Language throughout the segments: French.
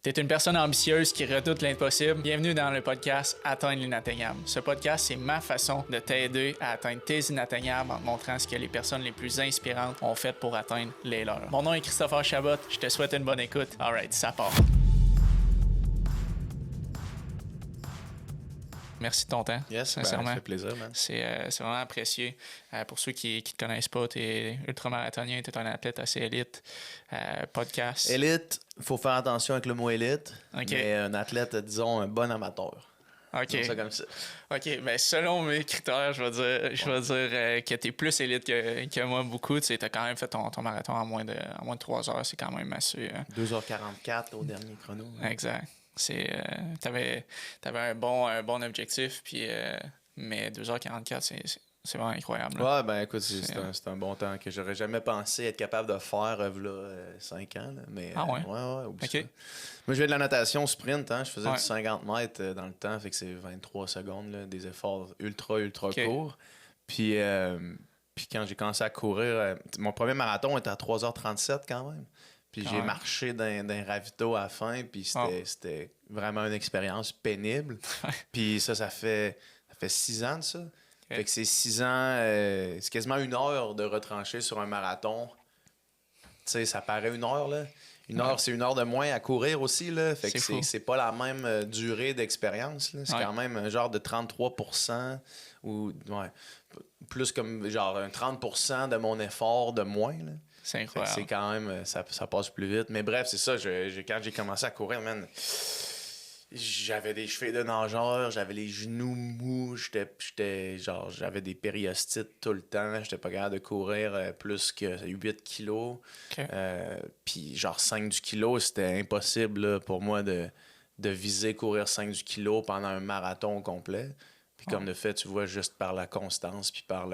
T'es une personne ambitieuse qui redoute l'impossible. Bienvenue dans le podcast Atteindre l'inatteignable. Ce podcast, c'est ma façon de t'aider à atteindre tes inatteignables en te montrant ce que les personnes les plus inspirantes ont fait pour atteindre les leurs. Mon nom est Christopher Chabot. Je te souhaite une bonne écoute. Alright, ça part. Merci de ton temps. Yes, sincèrement. ça fait plaisir, man. C'est vraiment apprécié. Pour ceux qui ne te connaissent pas, tu es ultramarathonien, tu es un athlète assez élite. Podcast. Élite, il faut faire attention avec le mot élite. Ok. Mais un athlète, disons, un bon amateur. OK. Disons ça comme ça. OK, ben selon mes critères, je vais dire que tu es plus élite que moi beaucoup. Tu as quand même fait ton marathon en moins de 3 heures. C'est quand même assez... 2h44 au dernier chrono. Exact. T'avais un bon objectif, puis mais 2h44, c'est vraiment incroyable. Ouais, ben écoute, c'est un bon temps que j'aurais jamais pensé être capable de faire là, 5 ans. Là, mais, ouais? Ouais, oublie OK. ça. Moi, je fais de la natation sprint. Je faisais Ouais. du 50 mètres dans le temps, fait que c'est 23 secondes, là, des efforts ultra OK. courts. Puis quand j'ai commencé à courir, mon premier marathon était à 3h37 quand même. Puis j'ai marché d'un ravito à la fin, puis c'était vraiment une expérience pénible. Puis ça fait 6 ans de ça. Okay. Fait que c'est 6 ans, c'est quasiment 1 heure de retrancher sur un marathon. Tu sais, ça paraît 1 heure, là. 1 heure, c'est 1 heure de moins à courir aussi, là. Fait que c'est pas la même durée d'expérience, là. C'est quand même un genre de 33% ou, plus comme genre un 30% de mon effort de moins, là. C'est incroyable. C'est quand même, ça passe plus vite. Mais bref, c'est ça, quand j'ai commencé à courir, man, j'avais des chevilles de nageur, j'avais les genoux mous, j'avais des périostites tout le temps, j'étais pas capable de courir plus que 8 kilos. Okay. Puis genre 5 du kilo, c'était impossible là, pour moi de viser courir 5 du kilo pendant un marathon complet. Puis comme de fait, tu vois, juste par la constance, puis par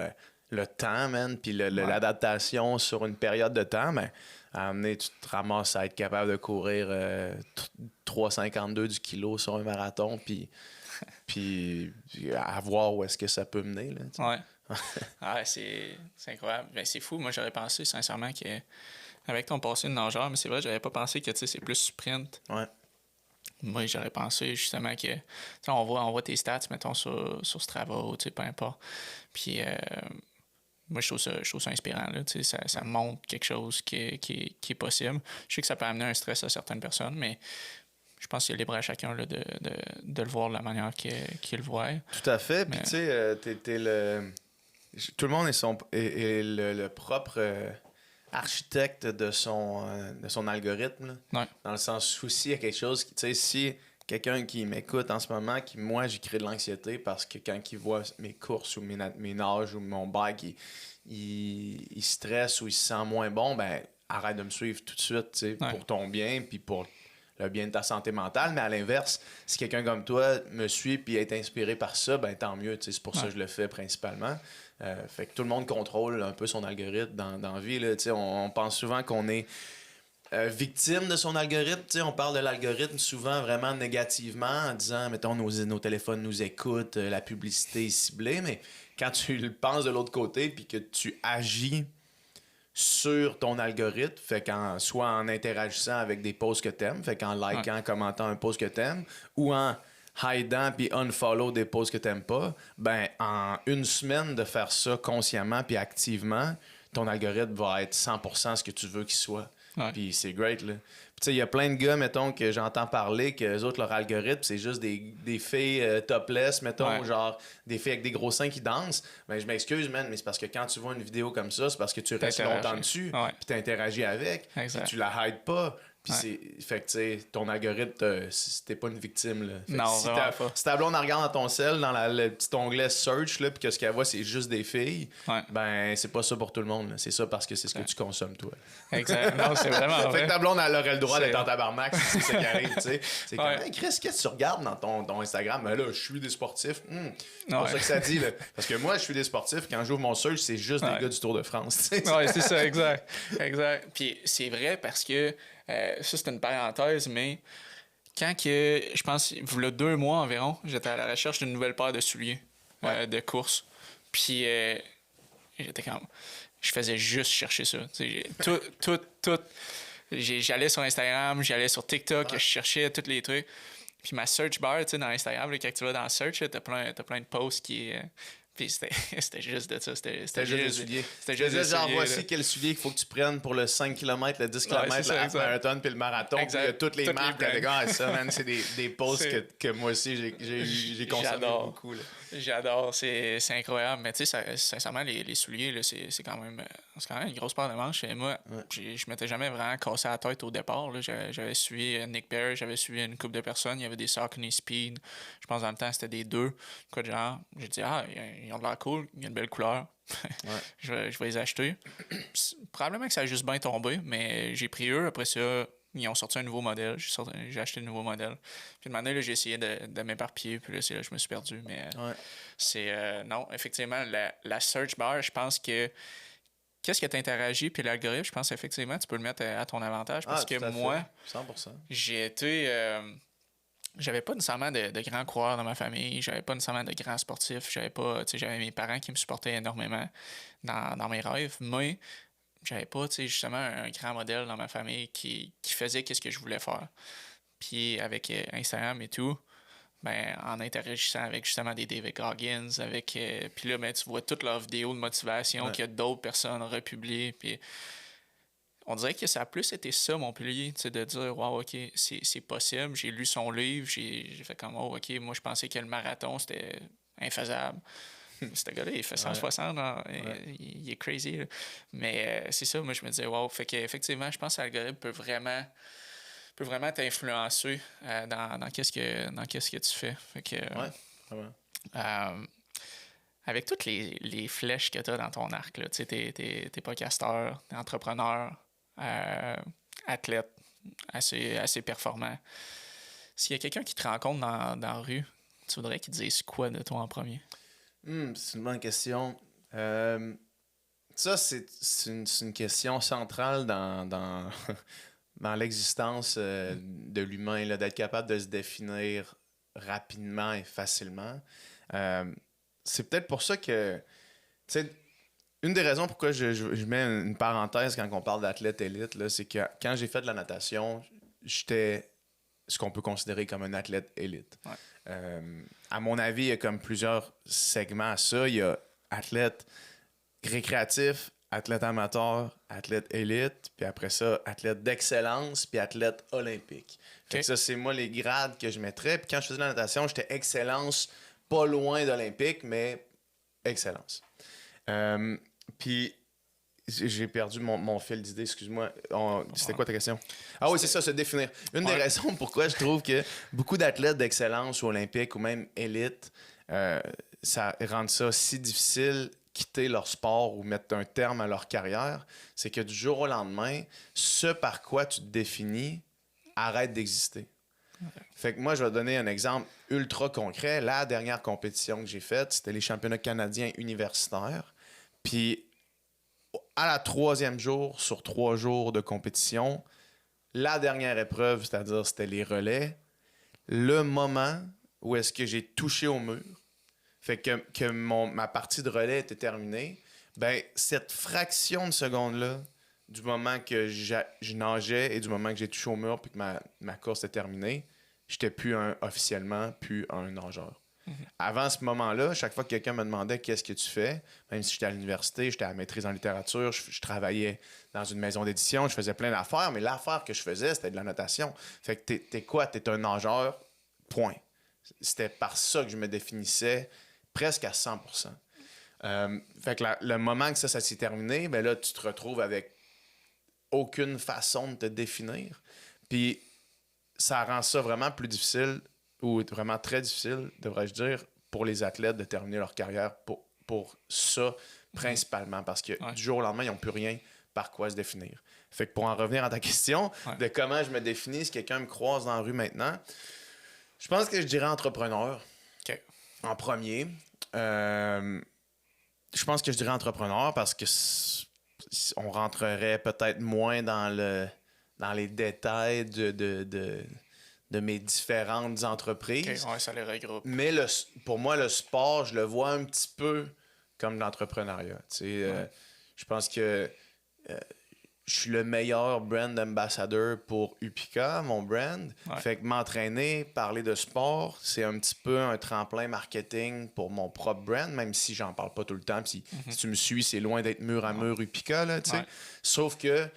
le temps, man, puis l'adaptation sur une période de temps, ben, à amener, tu te ramasses à être capable de courir 3,52 du kilo sur un marathon, puis à voir où est-ce que ça peut mener. Là, ouais, c'est incroyable. Ben, c'est fou. Moi, j'aurais pensé sincèrement qu'avec ton passé de nageur, mais c'est vrai, j'avais pas pensé que c'est plus sprint. Ouais. Moi, j'aurais pensé justement que on voit tes stats, mettons, sur Strava ou peu importe. Puis moi, je trouve ça inspirant. Là, ça montre quelque chose qui est possible. Je sais que ça peut amener un stress à certaines personnes, mais je pense qu'il est libre à chacun là, de le voir de la manière qu'il le voit. Tout à fait. Puis tu sais, t'es le... Tout le monde est le propre... architecte de son algorithme. Ouais. Dans le sens où s'il y a quelque chose, tu sais, si quelqu'un qui m'écoute en ce moment, moi, j'y crée de l'anxiété parce que quand il voit mes courses ou mes nages ou mon bike, il stresse ou il se sent moins bon, ben arrête de me suivre tout de suite, tu sais, pour ton bien puis pour le bien de ta santé mentale. Mais à l'inverse, si quelqu'un comme toi me suit puis est inspiré par ça, ben tant mieux, tu sais, c'est pour ça que je le fais principalement. Fait que tout le monde contrôle un peu son algorithme dans la vie, là, tu sais, on pense souvent qu'on est victime de son algorithme, tu sais, on parle de l'algorithme souvent vraiment négativement en disant, mettons, nos téléphones nous écoutent, la publicité est ciblée, mais quand tu le penses de l'autre côté puis que tu agis sur ton algorithme, fait soit en interagissant avec des posts que t'aimes, fait qu'en likant, commentant un post que t'aimes, ou en hidant puis unfollow des posts que t'aimes pas, ben en 1 semaine de faire ça consciemment puis activement, ton algorithme va être 100% ce que tu veux qu'il soit. Puis c'est great, là. Puis tu sais, il y a plein de gars, mettons, que j'entends parler, que eux autres, leur algorithme, c'est juste des filles topless, mettons, genre des filles avec des gros seins qui dansent. Ben je m'excuse, man, mais c'est parce que quand tu vois une vidéo comme ça, c'est parce que tu restes longtemps dessus, puis t'interagis avec, puis tu la hides pas. Puis fait que, tu sais, ton algorithme, t'es pas une victime, là. Non, si ta blonde regarde dans ton cell, dans le petit onglet search, là, puis que ce qu'elle voit, c'est juste des filles, ben, c'est pas ça pour tout le monde, là. C'est ça parce que c'est ce que tu consommes, toi. Exact. Non, c'est vraiment vrai. Fait que ta blonde, elle aurait le droit d'être en tabarnak si c'est ça qui arrive, tu sais. C'est comme, hey, Chris, qu'est-ce que tu regardes dans ton Instagram? Ben là, je suis des sportifs. C'est pas ça que ça dit, là. Parce que moi, je suis des sportifs. Quand j'ouvre mon search, c'est juste des gars du Tour de France, tu sais. Ouais, c'est ça, exact. Puis c'est vrai parce que ça, c'est une parenthèse, mais quand que, je pense, il y a 2 mois environ, j'étais à la recherche d'une nouvelle paire de souliers de course. Puis j'étais comme... Je faisais juste chercher ça. Tout J'allais sur Instagram, j'allais sur TikTok, Ouais. je cherchais tous les trucs. Puis ma search bar, tu sais, dans Instagram, là, quand tu vas dans search, t'as plein de posts qui. Puis c'était juste de ça. C'était juste des souliers. C'était C'était juste des juste genre, souliers, là. voici quel soulier qu'il faut que tu prennes pour le 5 km, le 10 Ouais, c'est km, ça, le half exact. marathon, puis le marathon. Puis il y a Exact. toutes les Toutes les marques. brands. Les gars, ça, man, c'est des posts C'est- que moi aussi, j'ai consommé J'adore. beaucoup. Là. J'adore, c'est incroyable. Mais tu sais, sincèrement, les souliers, là, c'est quand même une grosse paire de manches. Et moi, Ouais. je m'étais jamais vraiment cassé la tête au départ. Là. J'avais suivi Nick Bear, j'avais suivi une couple de personnes. Il y avait des Saucony Speed. Je pense dans le temps, c'était des deux. Quoi de genre. J'ai dit, ils ont de l'air cool, il y a une belle couleur. Ouais. je vais les acheter. Probablement que ça a juste bien tombé, mais j'ai pris eux. Après ça, ils ont sorti un nouveau modèle. J'ai acheté un nouveau modèle. Puis de manière, là, j'ai essayé de m'éparpiller. Puis là, c'est là que je me suis perdu. Mais Ouais. c'est. Non, effectivement, la search bar, je pense que. Qu'est-ce que tu interagis, puis l'algorithme, je pense effectivement, tu peux le mettre à ton avantage. Parce que tout à fait. moi, 100%. j'ai été. J'avais pas nécessairement de grands coureurs dans ma famille, j'avais pas nécessairement de grands sportifs, j'avais mes parents qui me supportaient énormément dans mes rêves, mais j'avais pas, justement un grand modèle dans ma famille qui faisait ce que je voulais faire. Puis avec Instagram et tout, ben, en interagissant avec justement des David Goggins, puis là, ben, tu vois toutes leurs vidéos de motivation Ouais. que d'autres personnes republiées, puis on dirait que ça a plus été ça, mon pilier, de dire, wow, OK, c'est possible. J'ai lu son livre, j'ai fait comme, oh, OK, moi, je pensais que le marathon, c'était infaisable. Ce gars-là, il fait 160, genre, il est crazy. Là. Mais c'est ça, moi, je me disais, wow. Fait qu'effectivement, je pense que l'algorithme peut vraiment t'influencer dans qu'est-ce que tu fais. Fait que, Ouais, vraiment. avec toutes les flèches que tu as dans ton arc, là, tu sais, t'es podcasteur, t'es entrepreneur, athlète assez performant. S'il y a quelqu'un qui te rencontre dans la rue, tu voudrais qu'il te dise quoi de toi en premier? C'est une bonne question. Ça, c'est une question centrale dans, dans l'existence de l'humain, là, d'être capable de se définir rapidement et facilement. C'est peut-être pour ça que, tu sais, une des raisons pourquoi je mets une parenthèse quand on parle d'athlète élite, là, c'est que quand j'ai fait de la natation, j'étais ce qu'on peut considérer comme un athlète élite. Ouais. À mon avis, il y a comme plusieurs segments à ça. Il y a athlète récréatif, athlète amateur, athlète élite, puis après ça, athlète d'excellence, puis athlète olympique. Fait que ça, c'est moi les grades que je mettrais. Puis quand je faisais de la natation, j'étais excellence, pas loin d'olympique, mais excellence. Puis j'ai perdu mon fil d'idée, excuse-moi. C'était quoi ta question? Ah oui, c'est ça, se définir. Une des raisons pourquoi je trouve que beaucoup d'athlètes d'excellence ou olympique ou même élite, ça rend ça si difficile quitter leur sport ou mettre un terme à leur carrière, c'est que du jour au lendemain, ce par quoi tu te définis arrête d'exister. Fait que moi, je vais donner un exemple ultra concret. La dernière compétition que j'ai faite, c'était les championnats canadiens universitaires. Puis, à la 3e jour sur 3 jours de compétition, la dernière épreuve, c'est-à-dire c'était les relais, le moment où est-ce que j'ai touché au mur, fait que ma partie de relais était terminée, ben cette fraction de seconde-là, du moment que je nageais et du moment que j'ai touché au mur puis que ma course était terminée, j'étais officiellement plus un nageur. Avant ce moment-là, chaque fois que quelqu'un me demandait qu'est-ce que tu fais, même si j'étais à l'université, j'étais à la maîtrise en littérature, je travaillais dans une maison d'édition, je faisais plein d'affaires, mais l'affaire que je faisais, c'était de la notation. Fait que t'es quoi? T'es un nageur, point. C'était par ça que je me définissais presque à 100%. Fait que le moment que ça s'est terminé, ben là, tu te retrouves avec aucune façon de te définir. Puis ça rend ça vraiment plus difficile, ou vraiment très difficile, devrais-je dire, pour les athlètes de terminer leur carrière pour ça, principalement. Parce que du jour au lendemain, ils n'ont plus rien par quoi se définir. Fait que pour en revenir à ta question de comment je me définis si quelqu'un me croise dans la rue maintenant, je pense que je dirais entrepreneur. OK. En premier. Je pense que je dirais entrepreneur parce que on rentrerait peut-être moins dans les détails de mes différentes entreprises. OK, ouais, ça les regroupe. Mais pour moi, le sport, je le vois un petit peu comme de l'entrepreneuriat. Je pense que je suis le meilleur brand ambassadeur pour Upica, mon brand. Ouais. Fait que m'entraîner, parler de sport, c'est un petit peu un tremplin marketing pour mon propre brand, même si j'en parle pas tout le temps. Puis si tu me suis, c'est loin d'être mur à mur Upica, là, tu sais. Ouais. Sauf que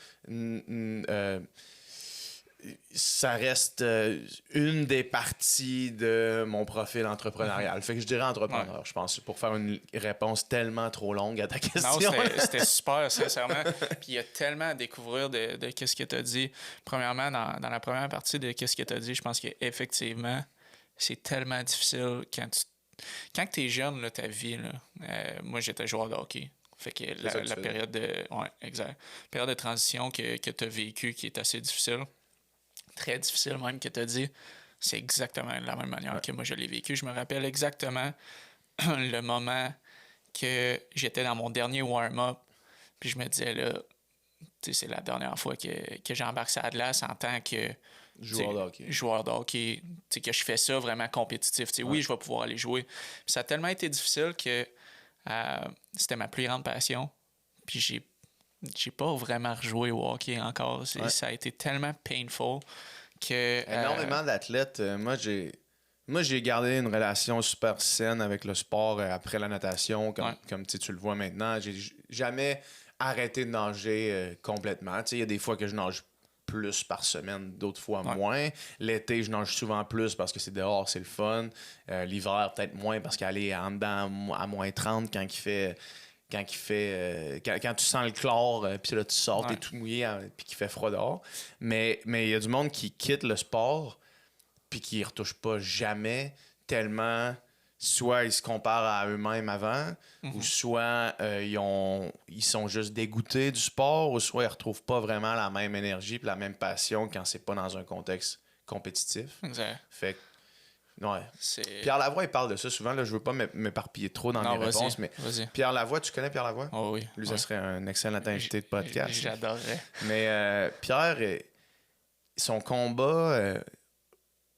ça reste une des parties de mon profil entrepreneurial. Fait que je dirais entrepreneur, je pense, pour faire une réponse tellement trop longue à ta question. Non, c'était super, sincèrement. Puis il y a tellement à découvrir de qu'est-ce que tu as dit. Premièrement, dans la première partie de qu'est-ce que tu as dit, je pense qu'effectivement, c'est tellement difficile quand tu es jeune, là, ta vie, là, moi, j'étais joueur de hockey. Fait que la période de... Ouais, exact. Période de transition que tu as vécue qui est assez difficile, très difficile même que tu as dit, c'est exactement de la même manière que moi je l'ai vécu. Je me rappelle exactement le moment que j'étais dans mon dernier warm-up, puis je me disais là, c'est la dernière fois que j'embarque sur la glace en tant que joueur de hockey, que je fais ça vraiment compétitif. Oui, je vais pouvoir aller jouer. Puis ça a tellement été difficile que c'était ma plus grande passion. Puis j'ai pas vraiment rejoué au hockey encore. Ça a été tellement painful que... Énormément d'athlètes. Moi, j'ai gardé une relation super saine avec le sport après la natation, comme tu le vois maintenant. J'ai jamais arrêté de nager complètement. Il y a des fois que je nage plus par semaine, d'autres fois moins. L'été, je nage souvent plus parce que c'est dehors, c'est le fun. L'hiver, peut-être moins parce qu'aller en dedans à moins 30 quand tu sens le chlore, puis là tu sors, t'es tout mouillé, puis qu'il fait froid dehors. Mais il y a du monde qui quitte le sport puis qui ne retouche pas jamais, tellement soit ils se comparent à eux-mêmes avant, ou soit ils sont juste dégoûtés du sport, ou soit ils ne retrouvent pas vraiment la même énergie et la même passion quand c'est pas dans un contexte compétitif. Exact. Fait que, ouais. Pierre Lavoie, il parle de ça souvent. Là, je veux pas m'éparpiller trop dans mes réponses, mais Pierre Lavoie, tu connais Pierre Lavoie? Oh oui. Lui, ça serait un excellent invité de podcast. J'adorerais. Mais Pierre, son combat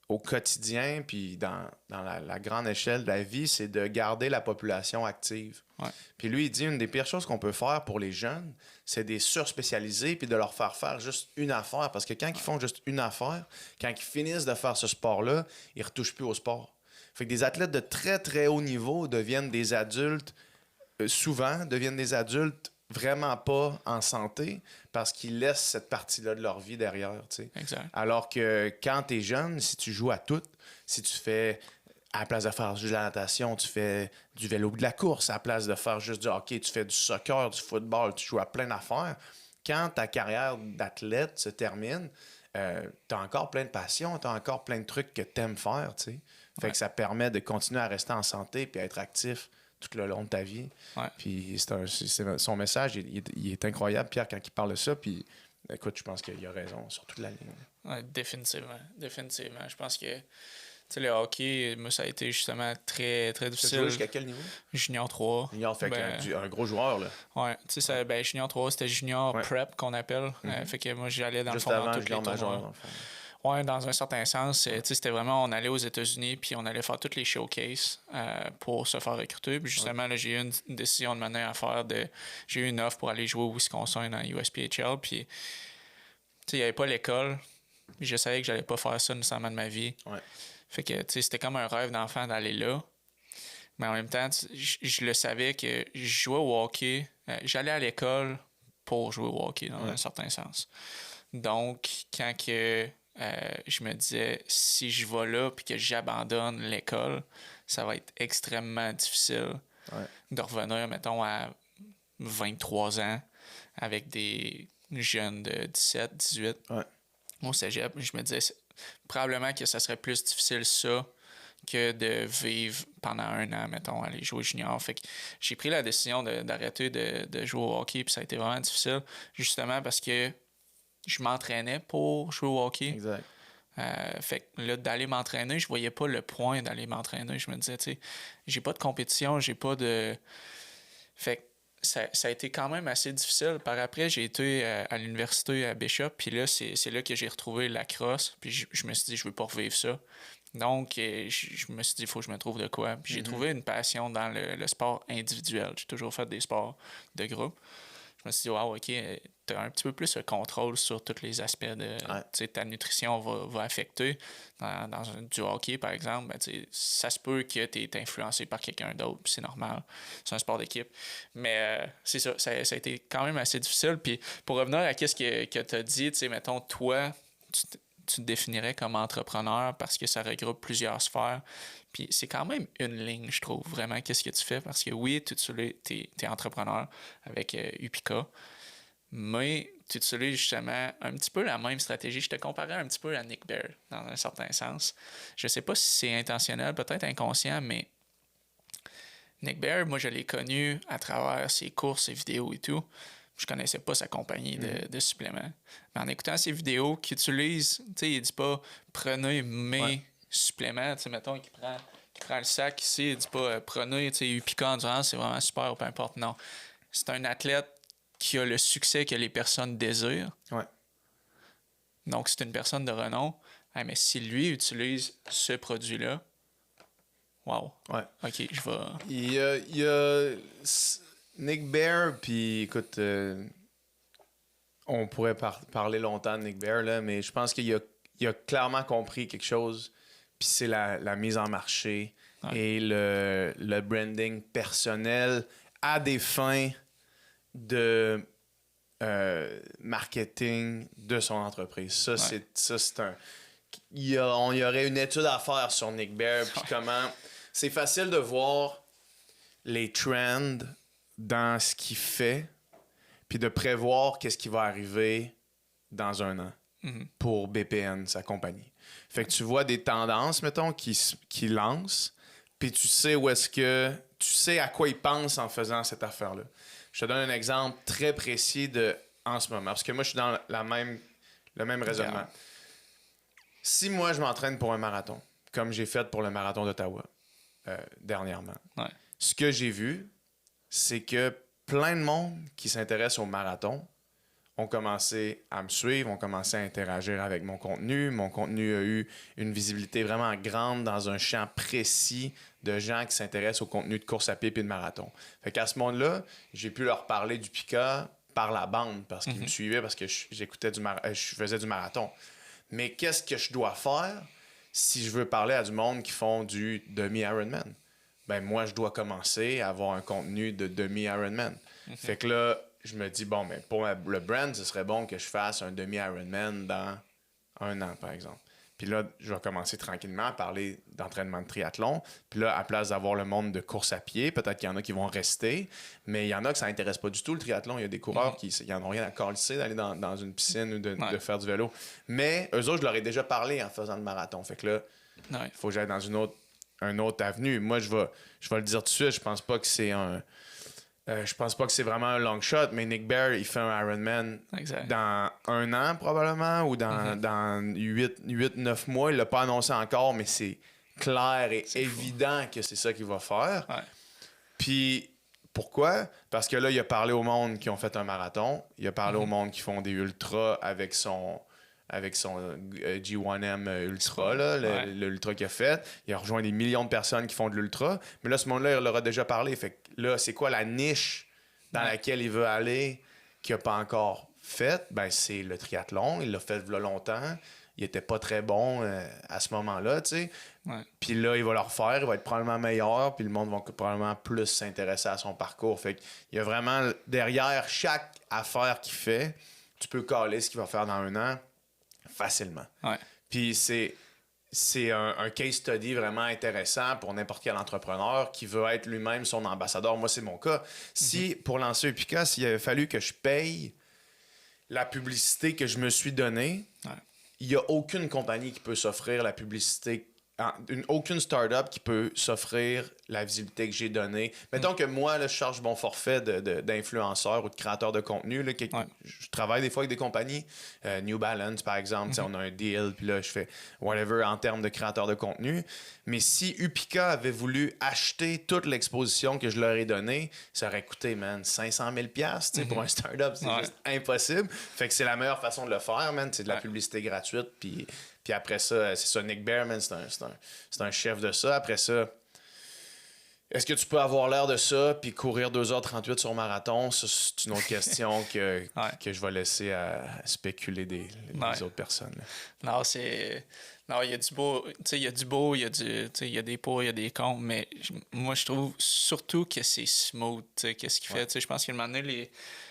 au quotidien, puis dans la grande échelle de la vie, c'est de garder la population active. Ouais. Puis lui, il dit une des pires choses qu'on peut faire pour les jeunes, c'est de les surspécialiser puis de leur faire juste une affaire. Parce que quand ils font juste une affaire, quand ils finissent de faire ce sport-là, ils ne retouchent plus au sport. Fait que des athlètes de très, très haut niveau deviennent des adultes, souvent deviennent des adultes vraiment pas en santé parce qu'ils laissent cette partie-là de leur vie derrière. Exact. Alors que quand tu es jeune, si tu joues à tout, si tu fais, à la place de faire juste de la natation, tu fais du vélo ou de la course, à la place de faire juste du hockey, tu fais du soccer, du football, tu joues à plein d'affaires. Quand ta carrière d'athlète se termine, tu as encore plein de passions, tu as encore plein de trucs que tu aimes faire. Fait que ça permet de continuer à rester en santé et à être actif tout le long de ta vie. Ouais. Puis son message, il est incroyable, Pierre, quand il parle de ça. Puis écoute, je pense qu'il a raison sur toute la ligne. Ouais, définitivement. Je pense que le hockey, moi, ça a été justement très, très difficile. Tu as joué jusqu'à quel niveau? Junior 3. Junior, fait un gros joueur, là. Ouais, tu sais, Junior 3, c'était Junior Prep qu'on appelle. Fait que moi, j'allais dans juste le fond avant dans tous les majeur, tournois. Ouais, dans un certain sens. C'était vraiment, on allait aux États-Unis puis on allait faire tous les showcases pour se faire recruter. Puis justement, là, j'ai eu une décision de mener à faire. J'ai eu une offre pour aller jouer au Wisconsin dans USPHL. Puis, il n'y avait pas l'école. Je savais que j'allais pas faire ça nécessairement de ma vie. Ouais. Fait que, c'était comme un rêve d'enfant d'aller là. Mais en même temps, je le savais que je jouais au hockey. J'allais à l'école pour jouer au hockey, dans un certain sens. Donc, quand je me disais, si je vais là puis que j'abandonne l'école, ça va être extrêmement difficile de revenir, mettons, à 23 ans avec des jeunes de 17, 18 au cégep. Je me disais, probablement que ça serait plus difficile ça que de vivre pendant un an, mettons, aller jouer junior. Fait que j'ai pris la décision d'arrêter de jouer au hockey, puis ça a été vraiment difficile, justement parce que je m'entraînais pour jouer au hockey. Exact. Fait que là, d'aller m'entraîner, je voyais pas le point d'aller m'entraîner. Je me disais, tu sais, j'ai pas de compétition, j'ai pas de... Fait que ça a été quand même assez difficile. Par après, j'ai été à l'université à Bishop, puis là, c'est là que j'ai retrouvé la crosse, puis je me suis dit, je veux pas revivre ça. Donc, je me suis dit, il faut que je me trouve de quoi. Puis j'ai trouvé une passion dans le sport individuel. J'ai toujours fait des sports de groupe. je me suis dit, wow, OK, tu as un petit peu plus de contrôle sur tous les aspects de ta nutrition va affecter. Du hockey, par exemple, ben, ça se peut que tu es influencé par quelqu'un d'autre, puis c'est normal. C'est un sport d'équipe. Mais c'est ça, ça a été quand même assez difficile. Puis pour revenir à ce que tu as dit, mettons, toi, tu te définirais comme entrepreneur parce que ça regroupe plusieurs sphères. Puis c'est quand même une ligne, je trouve, vraiment, qu'est-ce que tu fais. Parce que oui, tu es entrepreneur avec Upica, mais tu utilises justement un petit peu la même stratégie. Je te comparais un petit peu à Nick Bear, dans un certain sens. Je sais pas si c'est intentionnel, peut-être inconscient, mais Nick Bear, moi, je l'ai connu à travers ses courses, ses vidéos et tout. Je connaissais pas sa compagnie de suppléments. Mais en écoutant ses vidéos qu'il utilise, tu sais, il dit pas prenez mes suppléments. Tu sais, mettons qu'il prend le sac ici, il dit pas prenez, tu sais, Upica Endurance, c'est vraiment super ou peu importe. Non. C'est un athlète qui a le succès que les personnes désirent. Ouais. Donc, c'est une personne de renom. Ah, mais si lui utilise ce produit-là, wow. Ouais. OK, je vais. Il y a Nick Bear, puis écoute, on pourrait parler longtemps de Nick Bear, là, mais je pense qu'il a clairement compris quelque chose, puis c'est la mise en marché et le branding personnel à des fins de marketing de son entreprise. Ça, c'est un... Il y aurait une étude à faire sur Nick Bear, puis comment... C'est facile de voir les trends dans ce qu'il fait, puis de prévoir qu'est-ce qui va arriver dans un an pour BPN, sa compagnie. Fait que tu vois des tendances, mettons, qui lancent, puis tu sais où est-ce que... Tu sais à quoi il pense en faisant cette affaire-là. Je te donne un exemple très précis en ce moment, parce que moi, je suis dans le même raisonnement. Si moi, je m'entraîne pour un marathon, comme j'ai fait pour le marathon d'Ottawa dernièrement, ce que j'ai vu, c'est que plein de monde qui s'intéresse au marathon ont commencé à me suivre, ont commencé à interagir avec mon contenu. Mon contenu a eu une visibilité vraiment grande dans un champ précis de gens qui s'intéressent au contenu de course à pied et de marathon. Fait qu'à ce moment-là, j'ai pu leur parler du Pika par la bande parce qu'ils me suivaient, parce que je faisais du marathon. Mais qu'est-ce que je dois faire si je veux parler à du monde qui font du demi-Ironman? Ben moi, je dois commencer à avoir un contenu de demi-Ironman. Fait que là, je me dis, bon, mais pour le brand, ce serait bon que je fasse un demi-Ironman dans 1 an, par exemple. Puis là, je vais commencer tranquillement à parler d'entraînement de triathlon. Puis là, à place d'avoir le monde de course à pied, peut-être qu'il y en a qui vont rester, mais il y en a que ça n'intéresse pas du tout, le triathlon. Il y a des coureurs qui n'en ont rien à calisser d'aller dans une piscine ou de faire du vélo. Mais eux autres, je leur ai déjà parlé en faisant le marathon. Fait que là, il faut que j'aille dans une autre avenue. Moi, je vais le dire tout de suite, je pense pas que c'est vraiment un long shot, mais Nick Bear, il fait un Ironman dans 1 an probablement ou dans 8-9 mois. Il l'a pas annoncé encore, mais c'est clair et évident que c'est ça qu'il va faire. Ouais. Puis pourquoi? Parce que là, il a parlé au monde qui ont fait un marathon. Il a parlé au monde qui font des ultras avec son G1M Ultra, l'ultra qu'il a fait. Il a rejoint des millions de personnes qui font de l'ultra. Mais là, ce monde-là, il leur a déjà parlé. Fait que là, c'est quoi la niche dans laquelle il veut aller qu'il n'a pas encore fait? Ben, c'est le triathlon. Il l'a fait il y a longtemps. Il était pas très bon à ce moment-là, tu sais. Ouais. Puis là, il va le refaire. Il va être probablement meilleur. Puis le monde va probablement plus s'intéresser à son parcours. Fait qu'il y a vraiment, derrière chaque affaire qu'il fait, tu peux caler ce qu'il va faire dans 1 an facilement. Ouais. Puis c'est un case study vraiment intéressant pour n'importe quel entrepreneur qui veut être lui-même son ambassadeur. Moi, c'est mon cas. Si, pour lancer Upica, s'il avait fallu que je paye la publicité que je me suis donnée, il n'y a aucune compagnie qui peut s'offrir la publicité, aucune start-up qui peut s'offrir la visibilité que j'ai donnée. Mettons que moi, là, je charge mon forfait d'influenceur ou de créateur de contenu. Là, je travaille des fois avec des compagnies. New Balance, par exemple, on a un deal, puis là, je fais whatever en termes de créateur de contenu. Mais si Upica avait voulu acheter toute l'exposition que je leur ai donnée, ça aurait coûté, 500 000 $, pour un start-up. C'est juste impossible. Fait que c'est la meilleure façon de le faire, c'est de la publicité gratuite, puis après ça, c'est ça, Nick Bear, c'est un chef de ça. Après ça, Est-ce que tu peux avoir l'air de ça puis courir 2h38 sur marathon? Ça, c'est une autre question que je vais laisser à spéculer les autres personnes. Là. Non, c'est... Non, il y a du beau, tu sais, il y a du beau, il y a du, tu sais, il y a des pour, il y a des contre, mais moi, je trouve surtout que c'est smooth, tu sais, qu'est-ce qu'il fait, tu sais, je pense qu'à un moment donné,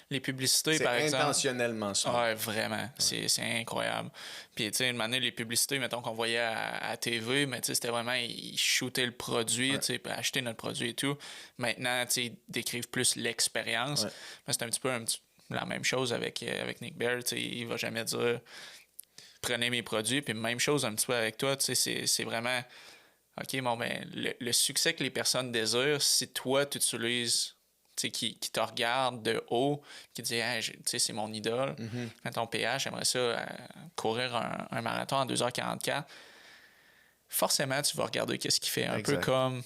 les publicités, par exemple... C'est intentionnellement smooth. Ouais, vraiment, c'est incroyable. Puis, tu sais, une moment donné, les publicités, mettons, qu'on voyait à TV, mais tu sais, c'était vraiment, ils shootaient le produit, tu sais, acheter notre produit et tout. Maintenant, tu sais, ils décrivent plus l'expérience, mais c'est un petit peu la même chose avec Nick Bare, tu sais, il va jamais dire... Prenez mes produits, puis même chose un petit peu avec toi, tu sais, c'est vraiment, OK, bon, ben, le succès que les personnes désirent, si toi, tu utilises, tu sais, qui te regarde de haut, qui dit, hey, tu sais, c'est mon idole, ton PH, j'aimerais ça courir un marathon en 2h44, forcément, tu vas regarder qu'est-ce qu'il fait, un peu comme...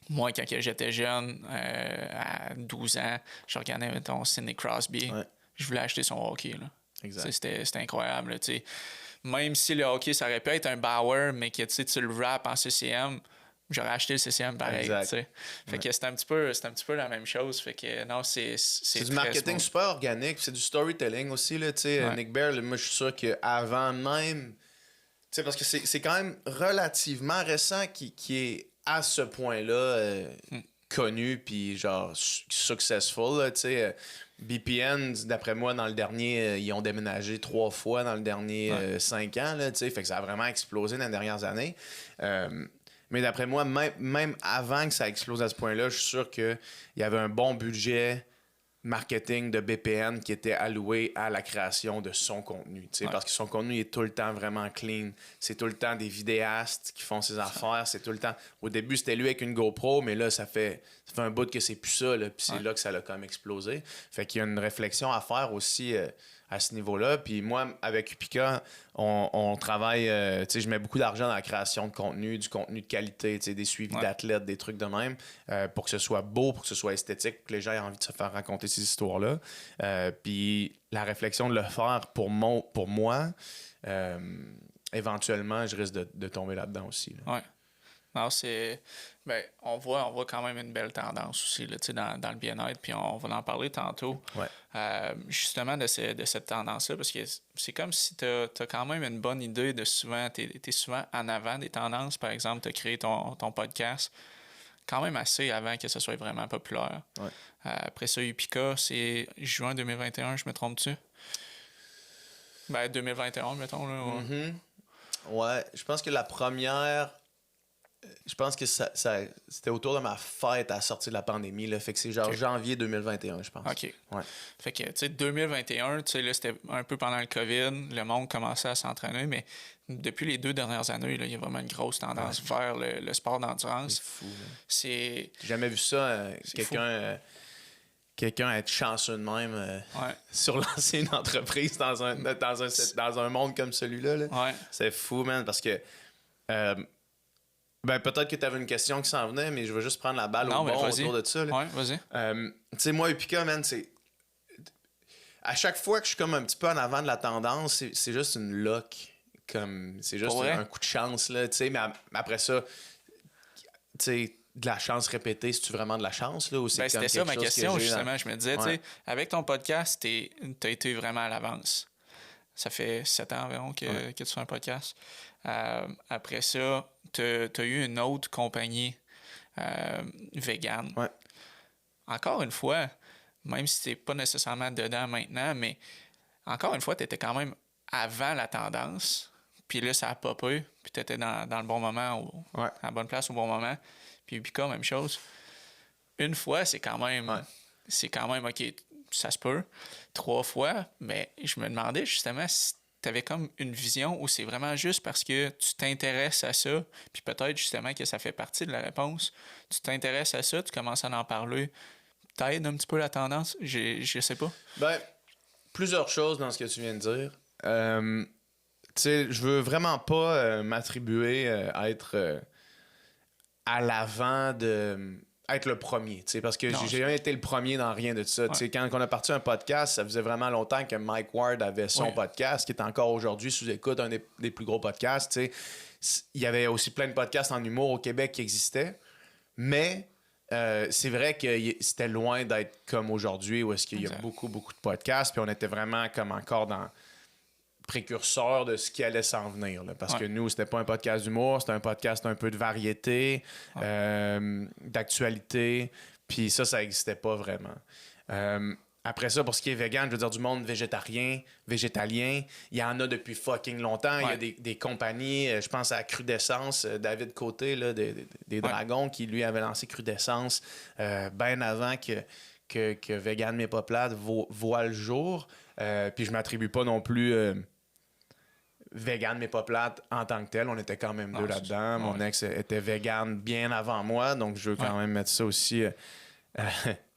Moi, quand j'étais jeune, à 12 ans, je regardais, mettons, Sidney Crosby, je voulais acheter son hockey, là. C'était incroyable. Là, même si le hockey, ça aurait pu être un Bauer, mais que tu le wraps en CCM, j'aurais acheté le CCM pareil. Fait que c'est un petit peu la même chose. Fait que non, c'est du marketing super organique, c'est du storytelling aussi. Là, Nick Bare, moi je suis sûr qu'avant même. Parce que c'est quand même relativement récent qui est à ce point-là connu puis genre successful. Là, BPN, d'après moi, dans le dernier, ils ont déménagé 3 fois dans le dernier 5 ans. Là, fait que ça a vraiment explosé dans les dernières années. Mais d'après moi, même avant que ça explose à ce point-là, je suis sûr qu'il y avait un bon budget marketing de BPN qui était alloué à la création de son contenu. Parce que son contenu est tout le temps vraiment clean. C'est tout le temps des vidéastes qui font ses affaires. C'est tout le temps... Au début, c'était lui avec une GoPro, mais là, ça fait un bout que c'est plus ça. Là, puis c'est là que ça l'a quand même explosé. Fait qu'il y a une réflexion à faire aussi à ce niveau-là. Puis moi, avec Upika, on travaille... je mets beaucoup d'argent dans la création de contenu, du contenu de qualité, des suivis d'athlètes, des trucs de même, pour que ce soit beau, pour que ce soit esthétique, pour que les gens aient envie de se faire raconter ces histoires-là. Puis la réflexion de le faire pour moi, éventuellement, je risque de tomber là-dedans aussi. Là. Ouais. Non, c'est... Ben, on voit quand même une belle tendance aussi là, dans le bien-être, puis on va en parler tantôt. Justement de cette tendance-là, parce que c'est comme si tu as quand même une bonne idée de souvent... Tu es souvent en avant des tendances. Par exemple, tu as créé ton podcast quand même assez avant que ce soit vraiment populaire. Après ça, Upika, c'est juin 2021, je me trompe-tu? Ben, 2021, mettons. Là, ouais, je pense que la première... Je pense que c'était autour de ma fête à la sortie de la pandémie. Là, fait que c'est genre janvier 2021, je pense. OK. Fait que, tu sais, 2021, tu sais, là, c'était un peu pendant le COVID. Le monde commençait à s'entraîner, mais depuis les 2 dernières années, là, il y a vraiment une grosse tendance vers le sport d'endurance. C'est fou. C'est... J'ai jamais vu ça. Quelqu'un être chanceux de même sur lancer une entreprise dans un monde comme celui-là. Là. C'est fou, man, parce que... peut-être que tu avais une question qui s'en venait, mais je vais juste prendre la balle autour de ça. Là. Ouais, vas-y. Tu sais, moi, Upika, man, c'est... À chaque fois que je suis comme un petit peu en avant de la tendance, c'est juste une luck. C'est juste un coup de chance, là, tu sais. Mais après ça, tu sais, de la chance répétée, c'est-tu vraiment de la chance, là? Ou c'est c'était ça ma question, justement. Je me disais, tu sais, avec ton podcast, t'as été vraiment à l'avance. Ça fait 7 ans environ que tu fais un podcast. Après ça, tu as eu une autre compagnie vegan. Encore une fois, même si tu pas nécessairement dedans maintenant, mais encore une fois, tu étais quand même avant la tendance. Puis là, ça a popé. Puis tu étais dans le bon moment, à la bonne place au bon moment. Puis Upika, même chose. Une fois, c'est quand même... C'est quand même, OK, ça se peut. 3 fois, mais je me demandais justement si tu avais comme une vision où c'est vraiment juste parce que tu t'intéresses à ça, puis peut-être justement que ça fait partie de la réponse. Tu t'intéresses à ça, tu commences à en parler, t'aides un petit peu la tendance, je sais pas. Ben, plusieurs choses dans ce que tu viens de dire. Tu sais, je veux vraiment pas m'attribuer à être à l'avant de... être le premier, parce que j'ai jamais été le premier dans rien de ça. Quand on a parti un podcast, ça faisait vraiment longtemps que Mike Ward avait son podcast, qui est encore aujourd'hui sous écoute, un des plus gros podcasts. Il y avait aussi plein de podcasts en humour au Québec qui existaient, mais c'est vrai que c'était loin d'être comme aujourd'hui où est-ce qu'il y a Exact. beaucoup, beaucoup de podcasts, puis on était vraiment comme encore dans précurseur de ce qui allait s'en venir. Là, parce que nous, c'était pas un podcast d'humour, c'était un podcast un peu de variété, d'actualité, puis ça n'existait pas vraiment. Après ça, pour ce qui est vegan, je veux dire du monde végétarien, végétalien, il y en a depuis fucking longtemps. Il y a des compagnies, je pense à Crudescence, David Côté, là, des Dragons, qui lui avait lancé Crudescence bien avant que Vegan mais pas plate voit le jour. Puis je m'attribue pas non plus vegan mais pas plate en tant que tel. On était quand même deux là-dedans. Mon ex était vegan bien avant moi, donc je veux quand même mettre ça aussi